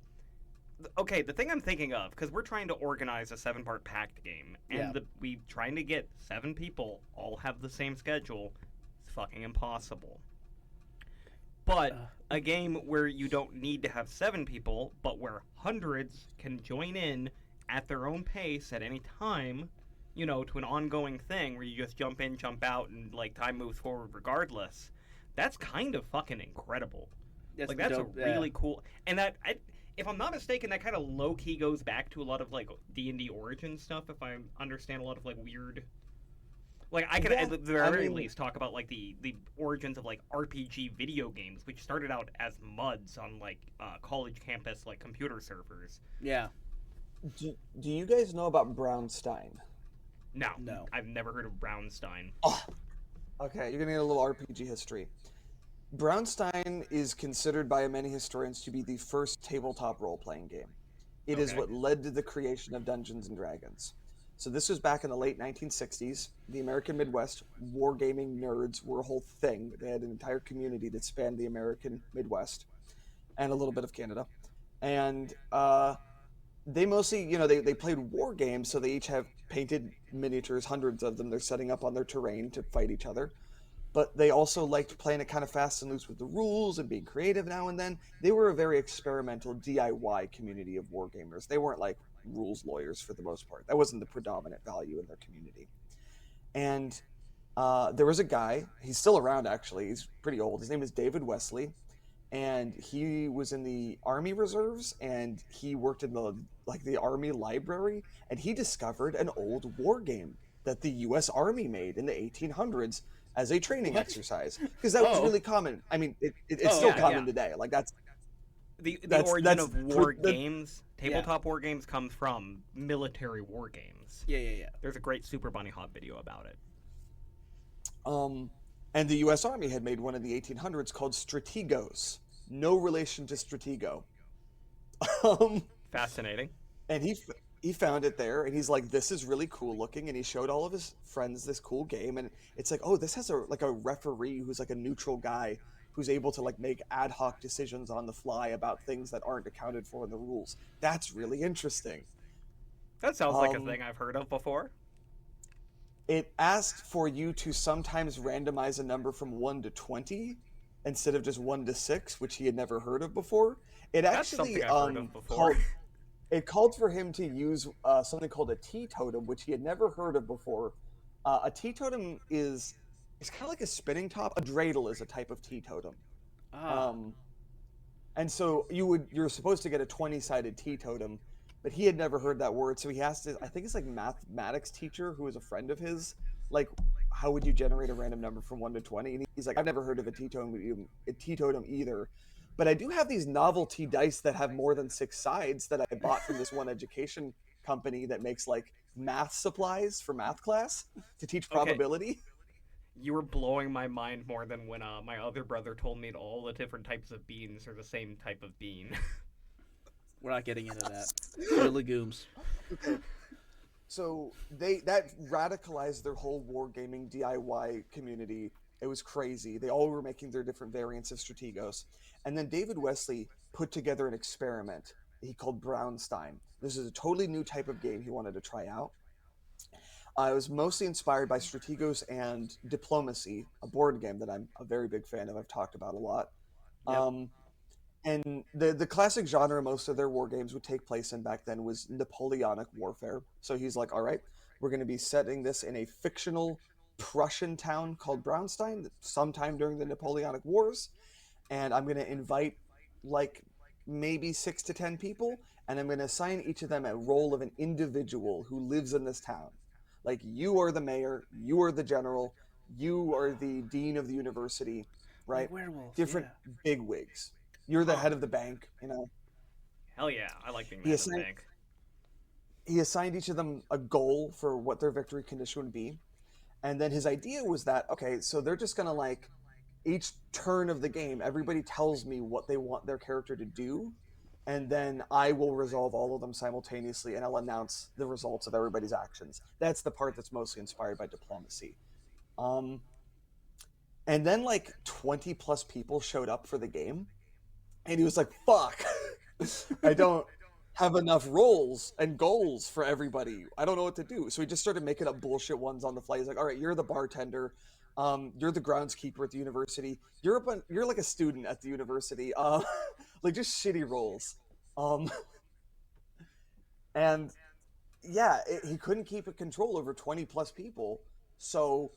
okay, the thing I'm thinking of, because we're trying to organize a 7-part packed game, and Yeah. we trying to get 7 people all have the same schedule, it's fucking impossible. But a game where you don't need to have 7 people, but where hundreds can join in at their own pace at any time, you know, to an ongoing thing where you just jump in, jump out, and like time moves forward regardless. That's kind of fucking incredible. Like that's dope, a really cool, and if I'm not mistaken, that kind of low key goes back to a lot of like D&D origin stuff. If I understand a lot of like weird, like I can Yeah, at the very I mean- least talk about like the origins of like RPG video games, which started out as MUDs on like college campus like computer servers. Yeah. Do you guys know about Brownstein? No. I've never heard of Brownstein. Okay, you're gonna get a little RPG history. Brownstein is considered by many historians to be the first tabletop role-playing game. It is Okay. what led to the creation of Dungeons and Dragons. So this was back in the late 1960s. The American Midwest, wargaming nerds were a whole thing. They had an entire community that spanned the American Midwest and a little bit of Canada. And they mostly, they played war games, so they each have painted miniatures, hundreds of them. They're setting up on their terrain to fight each other. But they also liked playing it kind of fast and loose with the rules and being creative now and then. They were a very experimental DIY community of wargamers. They weren't like rules lawyers for the most part. That wasn't the predominant value in their community. And there was a guy, he's still around actually, he's pretty old. His name is David Wesley. And he was in the Army Reserves, and he worked in the Army library, and he discovered an old war game that the U.S. Army made in the 1800s as a training exercise, because that was Oh. really common. I mean, it's Oh, still yeah, common yeah. today. Like that's The That's- origin that's of war the- games, tabletop war games, comes from military war games. Yeah. There's a great Super Bunny Hop video about it. and the U.S. Army had made one in the 1800s called Strategos. No relation to Stratego. Fascinating. And he found it there, and he's like, "This is really cool looking." And he showed all of his friends this cool game, and it's like, "Oh, this has a referee who's like a neutral guy who's able to like make ad hoc decisions on the fly about things that aren't accounted for in the rules. That's really interesting." That sounds like a Um, thing I've heard of before. It asked for you to sometimes randomize a number from 1 to 20 instead of just 1 to 6, which he had never heard of before. It That's actually something I've heard of before. called for him to use something called a teetotum, which he had never heard of before. A teetotum is it's kind of like a spinning top. A dreidel is a type of teetotum. Ah. And so you're supposed to get a 20-sided teetotum, but he had never heard that word, so he asked I think it's like mathematics teacher who was a friend of his, like, how would you generate a random number from 1 to 20? And he's like, I've never heard of a teetotum either, but I do have these novelty dice that have more than 6 sides that I bought from this one education company that makes like math supplies for math class to teach Okay. probability. You were blowing my mind more than when my other brother told me that all the different types of beans are the same type of bean. We're not getting into that. They're legumes. So that radicalized their whole wargaming DIY community. It was crazy. They all were making their different variants of Strategos. And then David Wesley put together an experiment he called Brownstein. This is a totally new type of game he wanted to try out. It was mostly inspired by Strategos and Diplomacy, a board game that I'm a very big fan of. I've talked about a lot. Yep. And the classic genre most of their war games would take place in back then was Napoleonic warfare. So he's like, all right, we're going to be setting this in a fictional Prussian town called Brownstein sometime during the Napoleonic Wars. And I'm going to invite like maybe 6 to 10 people, and I'm going to assign each of them a role of an individual who lives in this town. Like, you are the mayor, you are the general, you are the dean of the university, right? Werewolf. Different yeah. bigwigs. You're the head of the bank, you know. Hell yeah, I like being He mad at the assigned- bank. He assigned each of them a goal for what their victory condition would be. And then his idea was that, okay, so they're just going to like each turn of the game, everybody tells me what they want their character to do, and then I will resolve all of them simultaneously, and I'll announce the results of everybody's actions. That's the part that's mostly inspired by diplomacy. Um, and then like 20 plus people showed up for the game, and he was like, "Fuck, I don't have enough roles and goals for everybody. I don't know what to do." So he just started making up bullshit ones on the fly. He's like, "All right, you're the bartender. You're the groundskeeper at the university. You're like a student at the university. Like just shitty roles." Um, and yeah, he couldn't keep a control over 20 plus people. So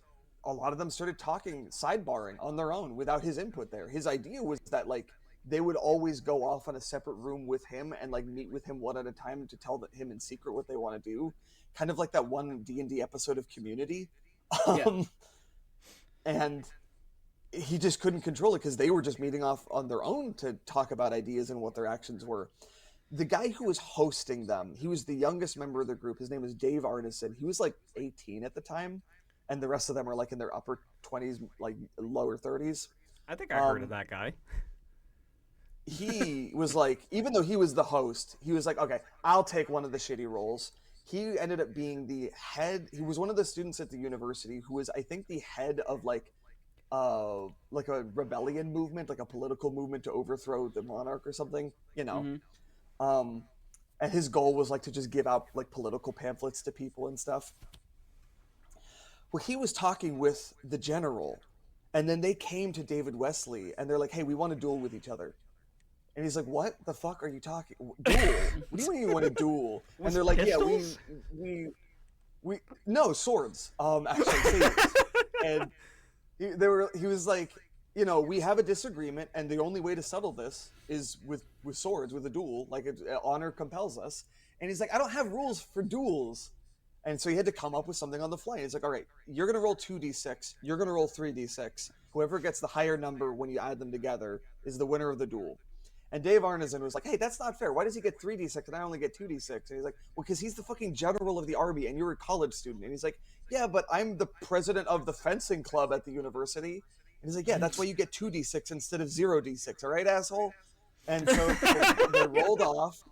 a lot of them started talking, sidebarring on their own without his input there. His idea was that like they would always go off on a separate room with him and like meet with him one at a time to tell him in secret what they want to do. Kind of like that one D&D episode of Community. Yeah. And he just couldn't control it because they were just meeting off on their own to talk about ideas and what their actions were. The guy who was hosting them, he was the youngest member of the group. His name was Dave Arneson. He was like 18 at the time, and the rest of them are like in their upper 20s, like lower 30s. I think I heard of that guy. He was like, even though he was the host, he was like, okay, I'll take one of the shitty roles. He ended up being the head. He was one of the students at the university who was, I think, the head of like a rebellion movement, like a political movement to overthrow the monarch or something, you know. Mm-hmm. And his goal was like to just give out like political pamphlets to people and stuff. Well, he was talking with the general, and then they came to David Wesley and they're like, "Hey, we want to duel with each other." And he's like, "What the fuck are you talking? Duel? What do you mean you want to duel?" And they're like, pistols? "Yeah, we no swords. Actually, sabers." And he was like, "You know, we have a disagreement, and the only way to settle this is with swords, with a duel. Like honor compels us." And he's like, "I don't have rules for duels." And so he had to come up with something on the fly. He's like, "All right, you're gonna roll 2d6. You're gonna roll 3d6. Whoever gets the higher number when you add them together is the winner of the duel." And Dave Arneson was like, "Hey, that's not fair. Why does he get 3d6 and I only get 2d6?" And he's like, "Well, because he's the fucking general of the army and you're a college student." And he's like, "Yeah, but I'm the president of the fencing club at the university." And he's like, "Yeah, that's why you get 2d6 instead of 0d6, all right, asshole?" And so they rolled off,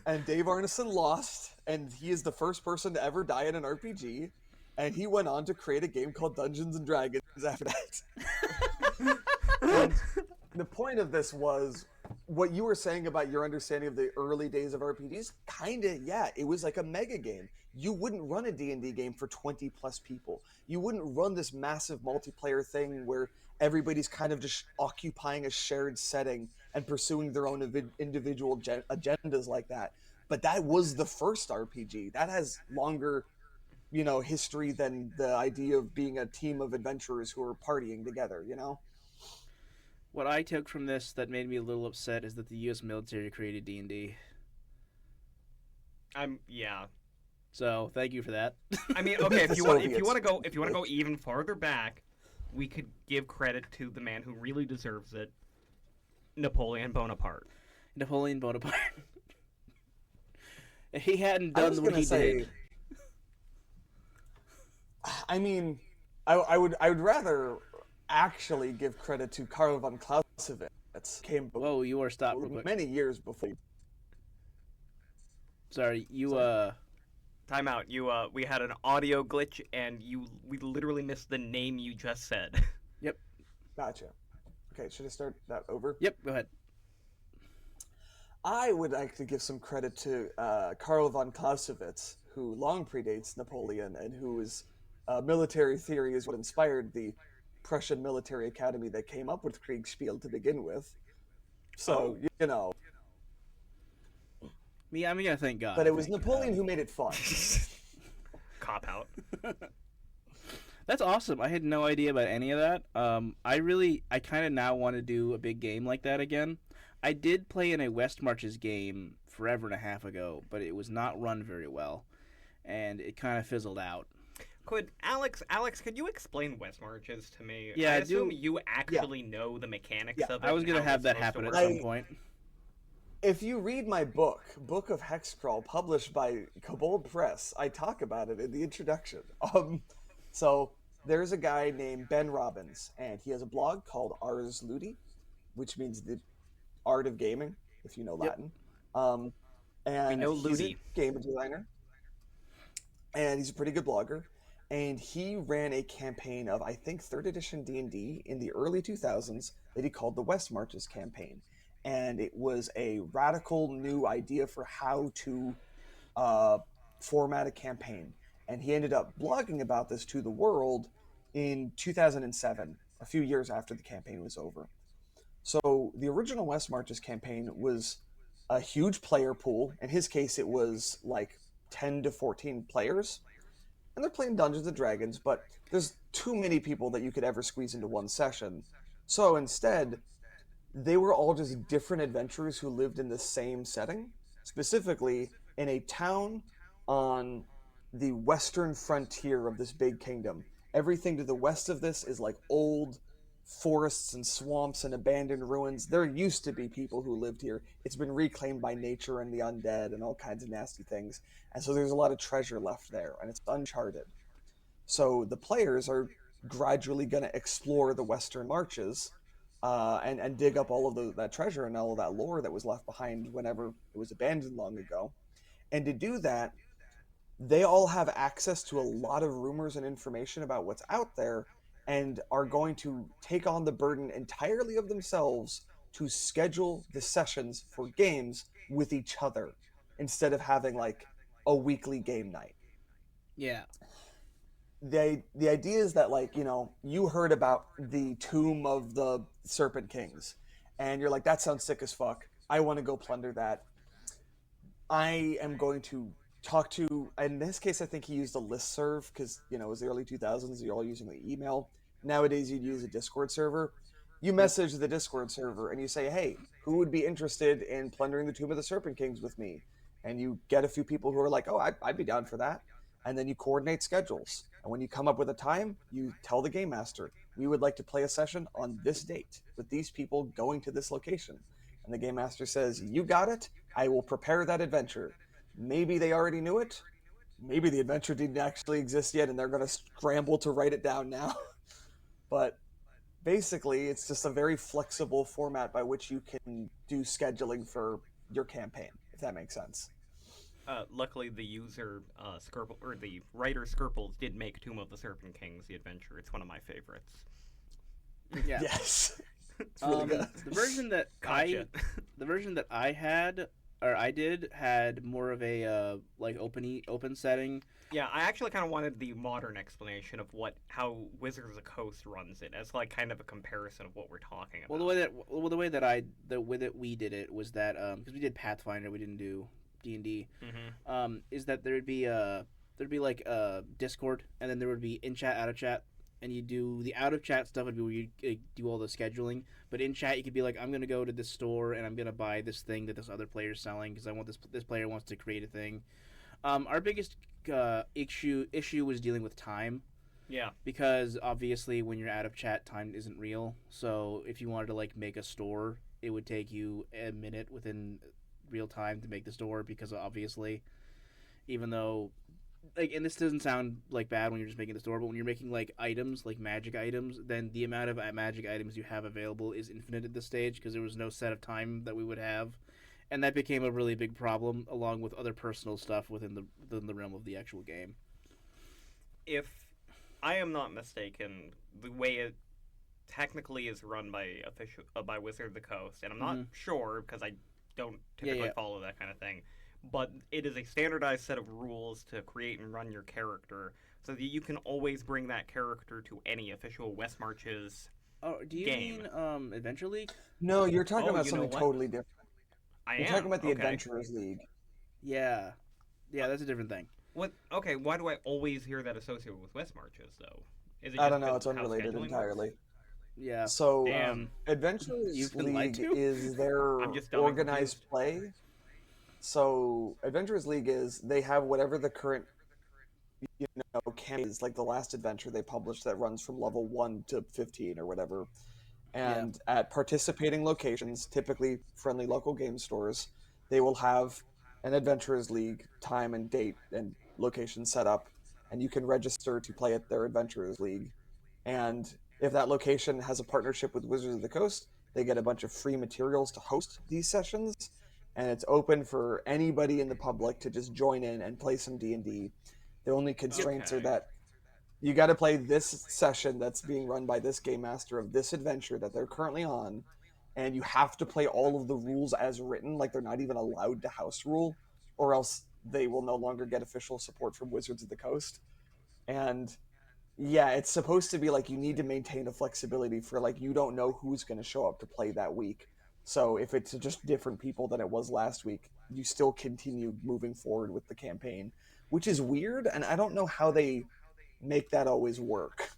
and Dave Arneson lost, and he is the first person to ever die in an RPG. And he went on to create a game called Dungeons and Dragons after that. And the point of this was what you were saying about your understanding of the early days of RPGs. Kinda, yeah, it was like a mega game. You wouldn't run a D&D game for 20 plus people. You wouldn't run this massive multiplayer thing where everybody's kind of just occupying a shared setting and pursuing their own individual agendas like that. But that was the first RPG. That has longer, history than the idea of being a team of adventurers who are partying together, What I took from this that made me a little upset is that the U.S. military created D&D. Yeah. So thank you for that. I mean, okay, if you want to Soviets. go even farther back, we could give credit to the man who really deserves it, Napoleon Bonaparte. Napoleon Bonaparte. If he hadn't I done was what gonna he say, did. I mean, I would rather actually give credit to Karl von Clausewitz. Came Whoa, you are stopped real quick. many years before. Sorry, you Time out. We had an audio glitch, and we literally missed the name you just said. Gotcha. Okay, should I start that over? Yep, go ahead. I would like to give some credit to Karl von Clausewitz, who long predates Napoleon and whose military theory is what inspired the Prussian military academy that came up with Kriegspiel to begin with. So, Me, I'm gonna thank God. but it was Napoleon who made it fun. Cop out. That's awesome. I had no idea about any of that. I kind of now want to do a big game like that again. I did play in a West Marches game forever and a half ago, but it was not run very well, and it kind of fizzled out. Could Alex, could you explain West Marches to me? Yeah, I assume you actually know the mechanics of it. I was and gonna how have it's that supposed to happen at work. some point. If you read my book of Hexcrawl, published by Kobold Press, I talk about it in the introduction. So there's a guy named Ben Robbins, and he has a blog called Ars Ludi, which means the art of gaming, if you know Yep. Latin. We And know he's a Ludi. game designer, and he's a pretty good blogger. And he ran a campaign of, I think, third edition D&D in the early 2000s that he called the West Marches campaign. And it was a radical new idea for how to uh, format a campaign. And he ended up blogging about this to the world in 2007, a few years after the campaign was over. So the original West Marches campaign was a huge player pool. In his case, it was like 10 to 14 players. And they're playing Dungeons and Dragons, but there's too many people that you could ever squeeze into one session. So instead, they were all just different adventurers who lived in the same setting, specifically in a town on the western frontier of this big kingdom. Everything to the west of this is like old forests and swamps and abandoned ruins. There used to be people who lived here. It's been reclaimed by nature and the undead and all kinds of nasty things. And so there's a lot of treasure left there, and it's uncharted. So the players are gradually going to explore the Western Marches and dig up all of that treasure and all of that lore that was left behind whenever it was abandoned long ago. And to do that, they all have access to a lot of rumors and information about what's out there and are going to take on the burden entirely of themselves to schedule the sessions for games with each other instead of having like a weekly game night. Yeah. The idea is that, like, you heard about the tomb of the Serpent Kings and you're like, that sounds sick as fuck, I want to go plunder that. I am going to talk to, in this case I think he used a listserv because it was the early 2000s, you're all using the email. Nowadays you'd use a Discord server. You message the Discord server and you say, hey, who would be interested in plundering the tomb of the Serpent Kings with me? And you get a few people who are like, oh, I'd be down for that. And then you coordinate schedules. And when you come up with a time, you tell the game master, we would like to play a session on this date with these people going to this location. And the game master says, you got it, I will prepare that adventure. Maybe they already knew it. Maybe the adventure didn't actually exist yet and they're going to scramble to write it down now. But basically, it's just a very flexible format by which you can do scheduling for your campaign, if that makes sense. Luckily, the user Skirple or the writer Skirples did make Tomb of the Serpent Kings the adventure. It's one of my favorites. Yeah. Yes. It's really good. The version that Gotcha. the version that I had or I did had more of a like open setting. Yeah, I actually kind of wanted the modern explanation of how Wizards of the Coast runs it as like kind of a comparison of what we're talking about. Well, the way that we did it was that because we did Pathfinder, we didn't do D&D. Mm-hmm. Is that there'd be like Discord, and then there would be in chat, out of chat, and you do the out of chat stuff would be where you do all the scheduling, but in chat you could be like, I'm gonna go to this store and I'm gonna buy this thing that this other player's selling because I want this player wants to create a thing. Our biggest issue was dealing with time. Yeah. Because obviously when you're out of chat, time isn't real. So if you wanted to like make a store, it would take you a minute within real time to make the store because obviously, even though like, and this doesn't sound like bad when you're just making the store, but when you're making like items, like magic items, then the amount of magic items you have available is infinite at this stage because there was no set of time that we would have. And that became a really big problem, along with other personal stuff within the realm of the actual game. If I am not mistaken, the way it technically is run by Wizard of the Coast, and I'm not sure because I don't typically follow that kind of thing, but it is a standardized set of rules to create and run your character so that you can always bring that character to any official West Marches do you game. mean Adventure League? No, you're talking Oh, about you know something what? totally different. I You're am. talking about the Okay. Adventurers League. Yeah, that's a different thing. What? Okay, why do I always hear that associated with West Marches, though? Is it I just don't know, because it's of how unrelated scheduling entirely. works? Yeah. So, Damn. Adventurers You've been lied League to? is their I'm just dumb and organized play. So, Adventurers League is they have whatever the current campaign is, like the last adventure they published that runs from level 1 to 15 or whatever. And at participating locations, typically friendly local game stores, they will have an Adventurers League time and date and location set up, and you can register to play at their Adventurers League. And if that location has a partnership with Wizards of the Coast, they get a bunch of free materials to host these sessions, and it's open for anybody in the public to just join in and play some D&D. The only constraints are Okay. that you got to play this session that's being run by this game master of this adventure that they're currently on, and you have to play all of the rules as written, like they're not even allowed to house rule, or else they will no longer get official support from Wizards of the Coast. And yeah, it's supposed to be like you need to maintain a flexibility for like you don't know who's going to show up to play that week. So if it's just different people than it was last week, you still continue moving forward with the campaign, which is weird, and I don't know how they make that always work.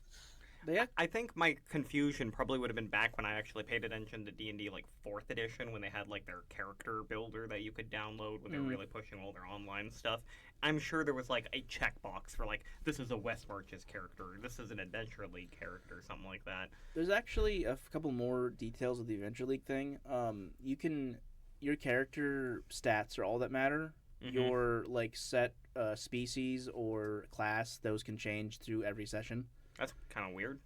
I think my confusion probably would have been back when I actually paid attention to D&D like 4th edition when they had like their character builder that you could download when they were really pushing all their online stuff. I'm sure there was like a checkbox for like this is a West Marches character, or this is an Adventure League character, something like that. There's actually a couple more details of the Adventure League thing. You can your character stats are all that matter. Mhm. Your like set species or class, those can change through every session. That's kind of weird.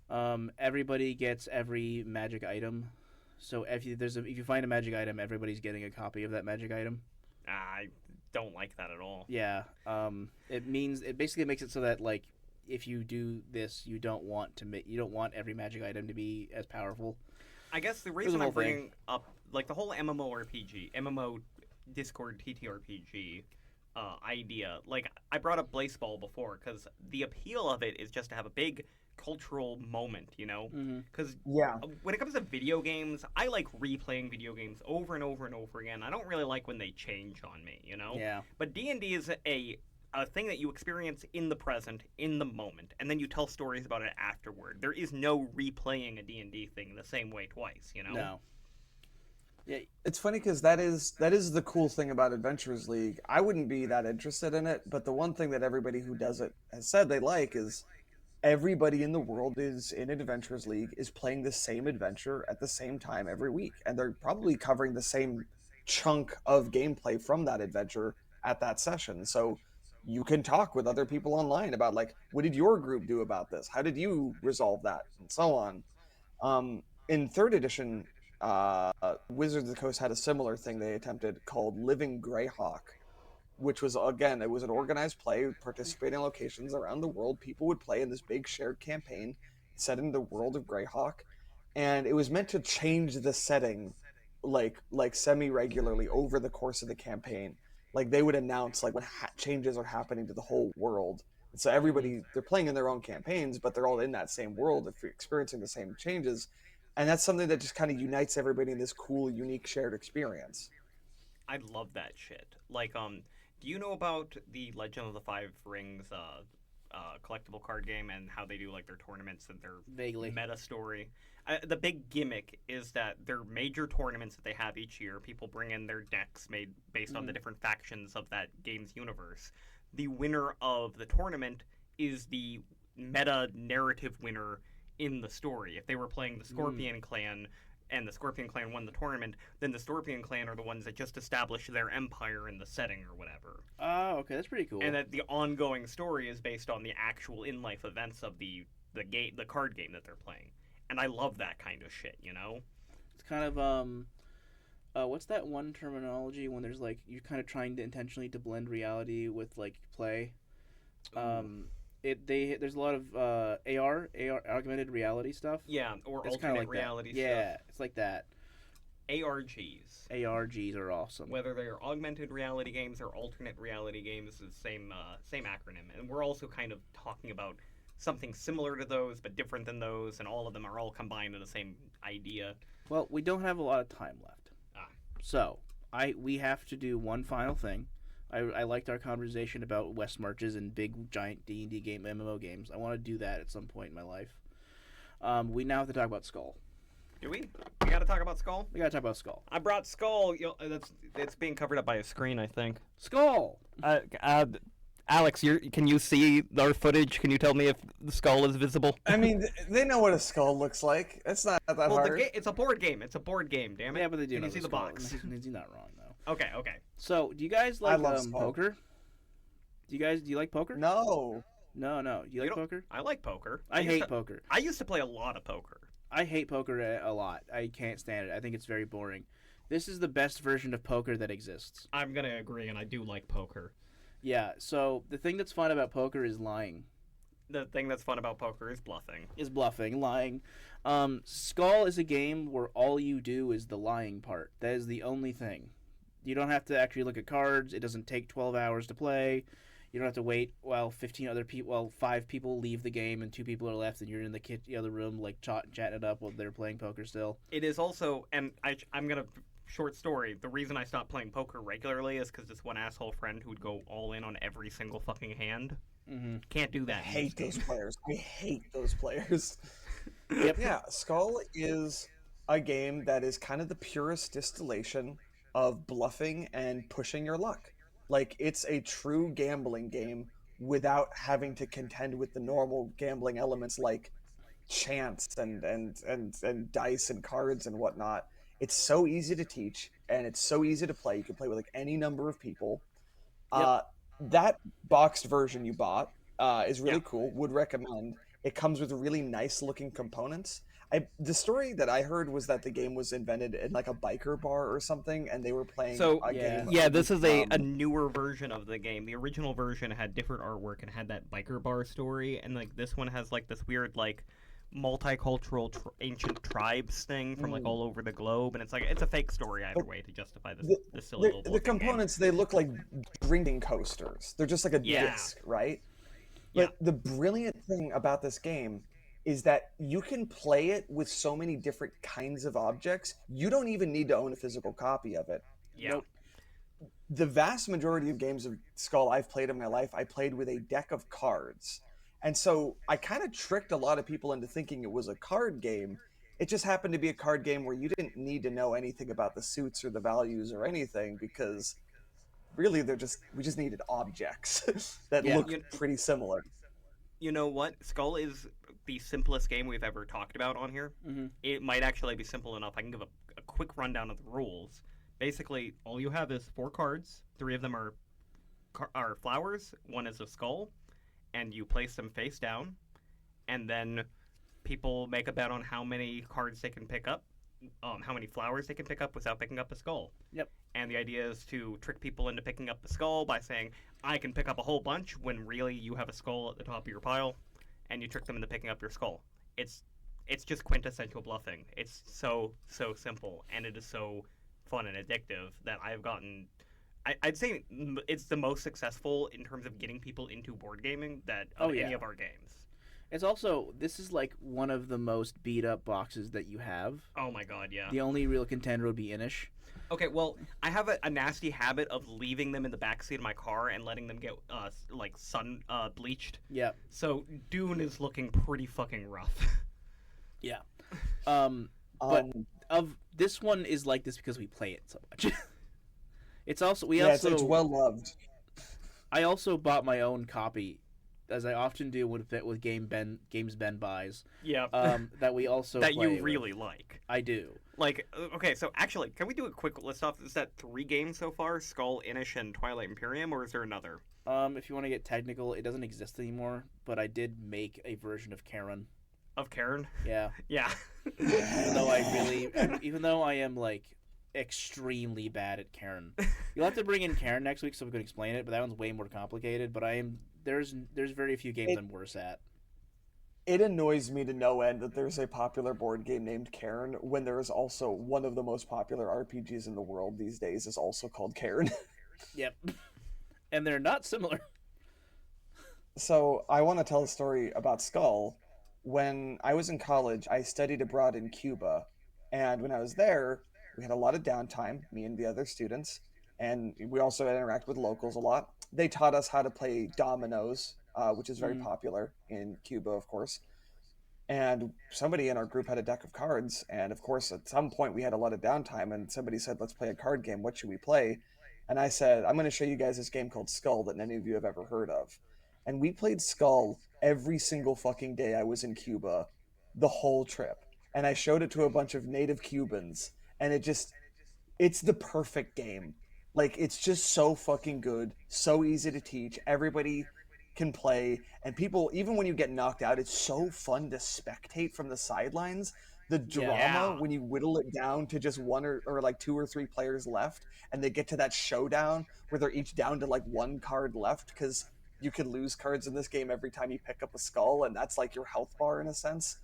Everybody gets every magic item. So if you find a magic item, everybody's getting a copy of that magic item. I don't like that at all. Yeah. It basically makes it so that like if you do this, you don't want every magic item to be as powerful. I guess the the reason whole I'm bringing up like the whole MMO Discord TTRPG idea, like I brought up Blaseball before because the appeal of it is just to have a big cultural moment, you know? Because Yeah. when it comes to video games, I like replaying video games over and over and over again. I don't really like when they change on me, you know? Yeah. But D&D is a thing that you experience in the present, in the moment, and then you tell stories about it afterward. There is no replaying a D&D thing the same way twice, you know? No. Yeah. It's funny because that is the cool thing about Adventurers League. I wouldn't be that interested in it, but the one thing that everybody who does it has said they like is everybody in the world is in an Adventurers League is playing the same adventure at the same time every week, and they're probably covering the same chunk of gameplay from that adventure at that session. So you can talk with other people online about like, what did your group do about this? How did you resolve that, and so on. In 3rd edition, Wizards of the Coast had a similar thing they attempted called Living Greyhawk, which was, again, it was an organized play, participating locations around the world. People would play in this big shared campaign set in the world of Greyhawk, and it was meant to change the setting like semi-regularly over the course of the campaign. Like they would announce like when changes are happening to the whole world. And so everybody, they're playing in their own campaigns, but they're all in that same world if you're experiencing the same changes. And that's something that just kind of unites everybody in this cool, unique, shared experience. I love that shit. Like, do you know about the Legend of the Five Rings collectible card game and how they do like their tournaments and their Vaguely. meta story? The big gimmick is that their major tournaments that they have each year, people bring in their decks made based on the different factions of that game's universe. The winner of the tournament is the meta narrative winner in the story. If they were playing the Scorpion Clan and the Scorpion Clan won the tournament, then the Scorpion Clan are the ones that just establish their empire in the setting or whatever. Oh, okay, that's pretty cool. And that the ongoing story is based on the actual in-life events of the card game that they're playing. And I love that kind of shit, you know? It's kind of what's that one terminology when there's like you're kind of trying to intentionally to blend reality with like play. There's a lot of AR augmented reality stuff. Yeah, or It's kinda alternate like reality that. Yeah, it's like that. ARGs. ARGs are awesome. Whether they're augmented reality games or alternate reality games, is the same acronym. And we're also kind of talking about something similar to those, but different than those, and all of them are all combined in the same idea. Well, we don't have a lot of time left, so we have to do one final thing. I liked our conversation about West Marches and big giant D&D game MMO games. I want to do that at some point in my life. We now have to talk about Skull. Do we? We gotta talk about Skull? We gotta talk about Skull. I brought Skull. It's being covered up by a screen, I think. Skull! Alex, can you see our footage? Can you tell me if the skull is visible? I mean, they know what a skull looks like. It's not that hard. It's a board game. It's a board game, damn it. Yeah, but they do Can know you see the Skull. box? He's not wrong, though. Okay. So, do you guys I like love Skull. poker? Do you like poker? No. No, no. You You like don't- poker? I like poker. I used hate to- poker. I used to play a lot of poker. I hate poker a lot. I can't stand it. I think it's very boring. This is the best version of poker that exists. I'm gonna agree, and I do like poker. Yeah, so the thing that's fun about poker is lying. The thing that's fun about poker is bluffing. Is bluffing, lying. Skull is a game where all you do is the lying part. That is the only thing. You don't have to actually look at cards. It doesn't take 12 hours to play. You don't have to wait while 5 people leave the game and 2 people are left, and you're in the other room like chatting it up while they're playing poker still. It is also, and I'm gonna short story. The reason I stopped playing poker regularly is because this one asshole friend who would go all in on every single fucking hand. Mm-hmm. Can't do I that. hate those players. I hate those players. Yep. Yeah, Skull is a game that is kind of the purest distillation of bluffing and pushing your luck. Like, it's a true gambling game without having to contend with the normal gambling elements like chance and dice and cards and whatnot. It's so easy to teach and it's so easy to play. You can play with like any number of people. Yep. That boxed version you bought is really Yeah. cool. Would recommend. It comes with really nice looking components. The story that I heard was that the game was invented in like a biker bar or something, and they were playing So, a yeah. game. Yeah, this is a um, newer version of the game. The original version had different artwork and had that biker bar story, and like this one has like this weird like multicultural ancient tribes thing from like Mm. all over the globe, and it's a fake story either way to justify this the- this silly little the looking game. components they look like drinking coasters. They're just like a Yeah. disc, right? Yeah. But the brilliant thing about this game is that you can play it with so many different kinds of objects. You don't even need to own a physical copy of it. Yeah. Nope. The vast majority of games of Skull I've played in my life, I played with a deck of cards. And so I kind of tricked a lot of people into thinking it was a card game. It just happened to be a card game where you didn't need to know anything about the suits or the values or anything because really we just needed objects that Yeah. look pretty similar. You know what? Skull is the simplest game we've ever talked about on here. Mm-hmm. It might actually be simple enough. I can give a quick rundown of the rules. Basically, all you have is 4 cards. 3 of them are flowers. 1 is a skull, and you place them face down. And then people make a bet on how many cards they can pick up, how many flowers they can pick up without picking up a skull. Yep. And the idea is to trick people into picking up the skull by saying, I can pick up a whole bunch, when really you have a skull at the top of your pile, and you trick them into picking up your skull. It's just quintessential bluffing. It's so simple, and it is so fun and addictive that I've gotten. I'd say it's the most successful in terms of getting people into board gaming of any of our games. It's also, this is like one of the most beat up boxes that you have. Oh my god, yeah. The only real contender would be Inish. Okay, well, I have a nasty habit of leaving them in the backseat of my car and letting them get like sun bleached. Yep. So Dune is looking pretty fucking rough. Yeah. But Um, of this one is like this because we play it so much. It's also it's well loved. I also bought my own copy, as I often do with games Ben buys. Yeah. That we also that play you with. really like. I do. Like, okay, so actually, can we do a quick list off? Is that 3 games so far? Skull, Inish, and Twilight Imperium, or is there another? If you want to get technical, it doesn't exist anymore. But I did make a version of Karen. Of Karen? Yeah. Yeah. Even though I am like extremely bad at Karen. You'll have to bring in Karen next week so we can explain it. But that one's way more complicated. But there's very few games I'm worse at. It annoys me to no end that there's a popular board game named Cairn when there is also one of the most popular RPGs in the world these days is also called Cairn. Yep. And they're not similar. So I want to tell a story about Skull. When I was in college, I studied abroad in Cuba. And when I was there, we had a lot of downtime, me and the other students. And we also interact with locals a lot. They taught us how to play dominoes, which is very popular in Cuba, of course. And somebody in our group had a deck of cards. And of course, at some point, we had a lot of downtime. And somebody said, let's play a card game. What should we play? And I said, I'm going to show you guys this game called Skull that none of you have ever heard of. And we played Skull every single fucking day I was in Cuba, the whole trip. And I showed it to a bunch of native Cubans. And it's the perfect game. Like, it's just so fucking good, so easy to teach. Everybody can play, and people, even when you get knocked out, it's so fun to spectate from the sidelines. The drama Yeah. when you whittle it down to just one or like two or three players left, and they get to that showdown where they're each down to like one card left, because you can lose cards in this game every time you pick up a skull, and that's like your health bar in a sense.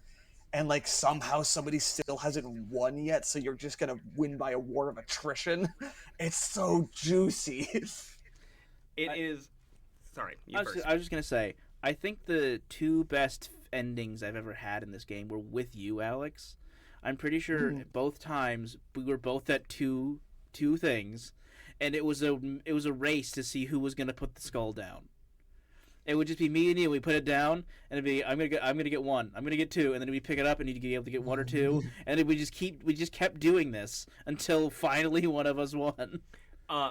And like somehow somebody still hasn't won yet, so you're just gonna win by a war of attrition. It's so juicy. It is. Sorry, you I was, first. I was just gonna say, I think the two best endings I've ever had in this game were with you, Alex. I'm pretty sure both times we were both at two things, and it was a race to see who was gonna put the skull down. It would just be me and you. We put it down, and it'd be I'm gonna get one, I'm gonna get two, and then we pick it up, and you'd be able to get one or two, and then we just kept doing this until finally one of us won.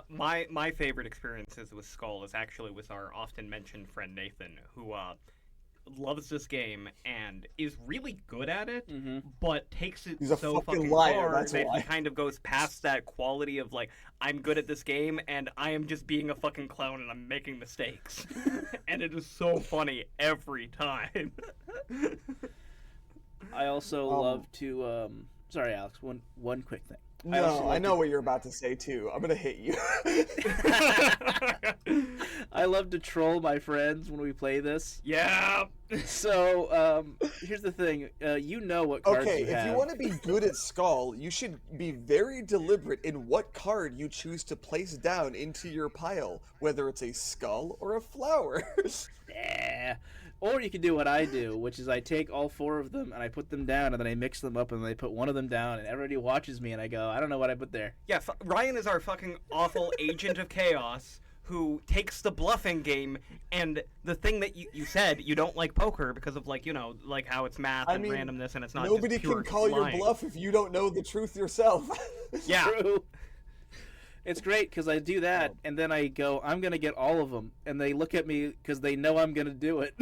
My favorite experiences with Skull is actually with our often mentioned friend Nathan, who loves this game and is really good at it, but takes it He's a so fucking fucking liar, far that's that why. he kind of goes past that quality of like, I'm good at this game and I am just being a fucking clown and I'm making mistakes. And it is so funny every time. I also love to. Sorry, Alex. One quick thing. No, I know what you're about to say too. I'm gonna hit you. I love to troll my friends when we play this. Yeah. So here's the thing. You know what cards Okay, you have. if you want to be good at Skull, you should be very deliberate in what card you choose to place down into your pile, whether it's a skull or a flower. Yeah. Or you can do what I do, which is I take all four of them and I put them down and then I mix them up and then I put one of them down and everybody watches me and I go, I don't know what I put there. Yeah, Ryan is our fucking awful agent of chaos who takes the bluffing game, and the thing that you said, you don't like poker because of, like, you know, like how it's math and randomness and it's not nobody just pure can call lying. your bluff if you don't know the truth yourself. Yeah. True. It's great because I do that and then I go, I'm going to get all of them. And they look at me because they know I'm going to do it.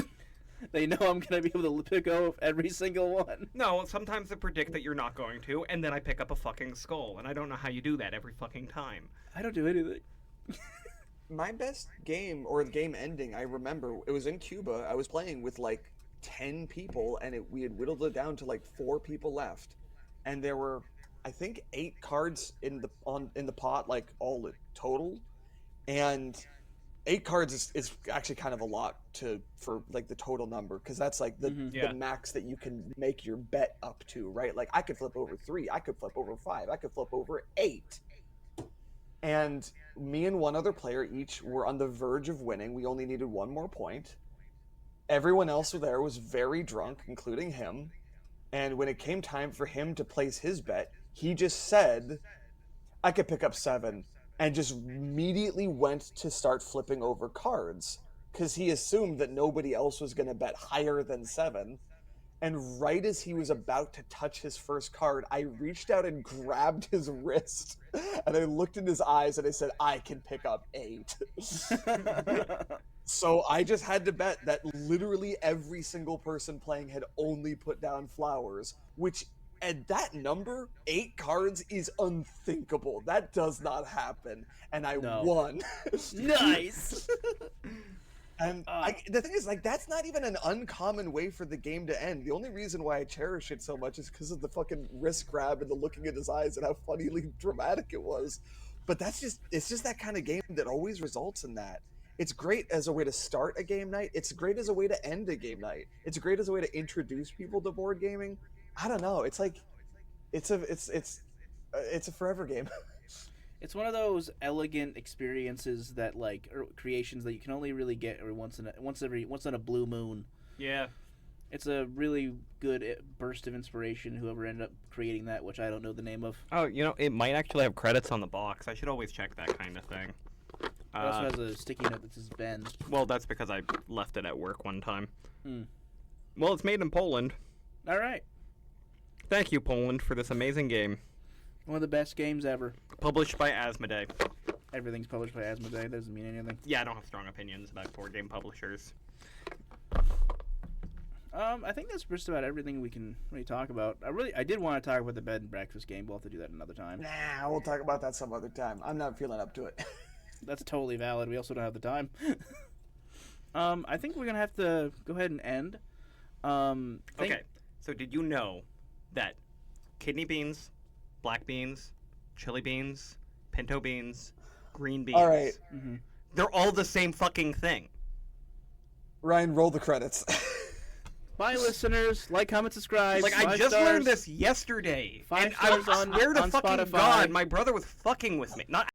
They know I'm going to be able to pick off every single one. No, sometimes I predict that you're not going to, and then I pick up a fucking skull, and I don't know how you do that every fucking time. I don't do anything. My best game, or the game ending, I remember, it was in Cuba. I was playing with like 10 people, and we had whittled it down to like 4 people left. And there were, I think, 8 cards in the pot, like all total. And 8 cards is actually kind of a lot for like the total number, because that's like the max that you can make your bet up to, right? Like I could flip over 3, I could flip over 5, I could flip over 8. And me and one other player each were on the verge of winning. We only needed one more point. Everyone else there was very drunk, including him. And when it came time for him to place his bet, he just said, I could pick up 7. And just immediately went to start flipping over cards, because he assumed that nobody else was going to bet higher than 7. And right as he was about to touch his first card, I reached out and grabbed his wrist. And I looked in his eyes and I said, I can pick up 8. So I just had to bet that literally every single person playing had only put down flowers, which at that number, 8 cards is unthinkable. That does not happen. And I won. Nice! And the thing is, like, that's not even an uncommon way for the game to end. The only reason why I cherish it so much is because of the fucking wrist grab and the looking in his eyes and how funnily dramatic it was. But it's just that kind of game that always results in that. It's great as a way to start a game night. It's great as a way to end a game night. It's great as a way to introduce people to board gaming. I don't know. It's like, it's a forever game. It's one of those elegant experiences that, like, or creations that you can only really get once in a blue moon. Yeah. It's a really good burst of inspiration. Whoever ended up creating that, which I don't know the name of. Oh, you know, it might actually have credits on the box. I should always check that kind of thing. It also has a sticky note that says Ben. Well, that's because I left it at work one time. Well, it's made in Poland. All right. Thank you, Poland, for this amazing game. One of the best games ever. Published by Asmodee. Everything's published by Asmodee. That doesn't mean anything. Yeah, I don't have strong opinions about board game publishers. I think that's just about everything we can really talk about. I did want to talk about the bed and breakfast game. We'll have to do that another time. Nah, we'll talk about that some other time. I'm not feeling up to it. That's totally valid. We also don't have the time. I think we're gonna have to go ahead and end. Okay, so did you know that kidney beans, black beans, chili beans, pinto beans, green beans, All right, they're all the same fucking thing. Ryan, roll the credits. Bye, listeners. Like, comment, subscribe. Like, I 5 just stars. learned this yesterday. 5 and I stars on- swear to on fucking Spotify. God, my brother was fucking with me. Not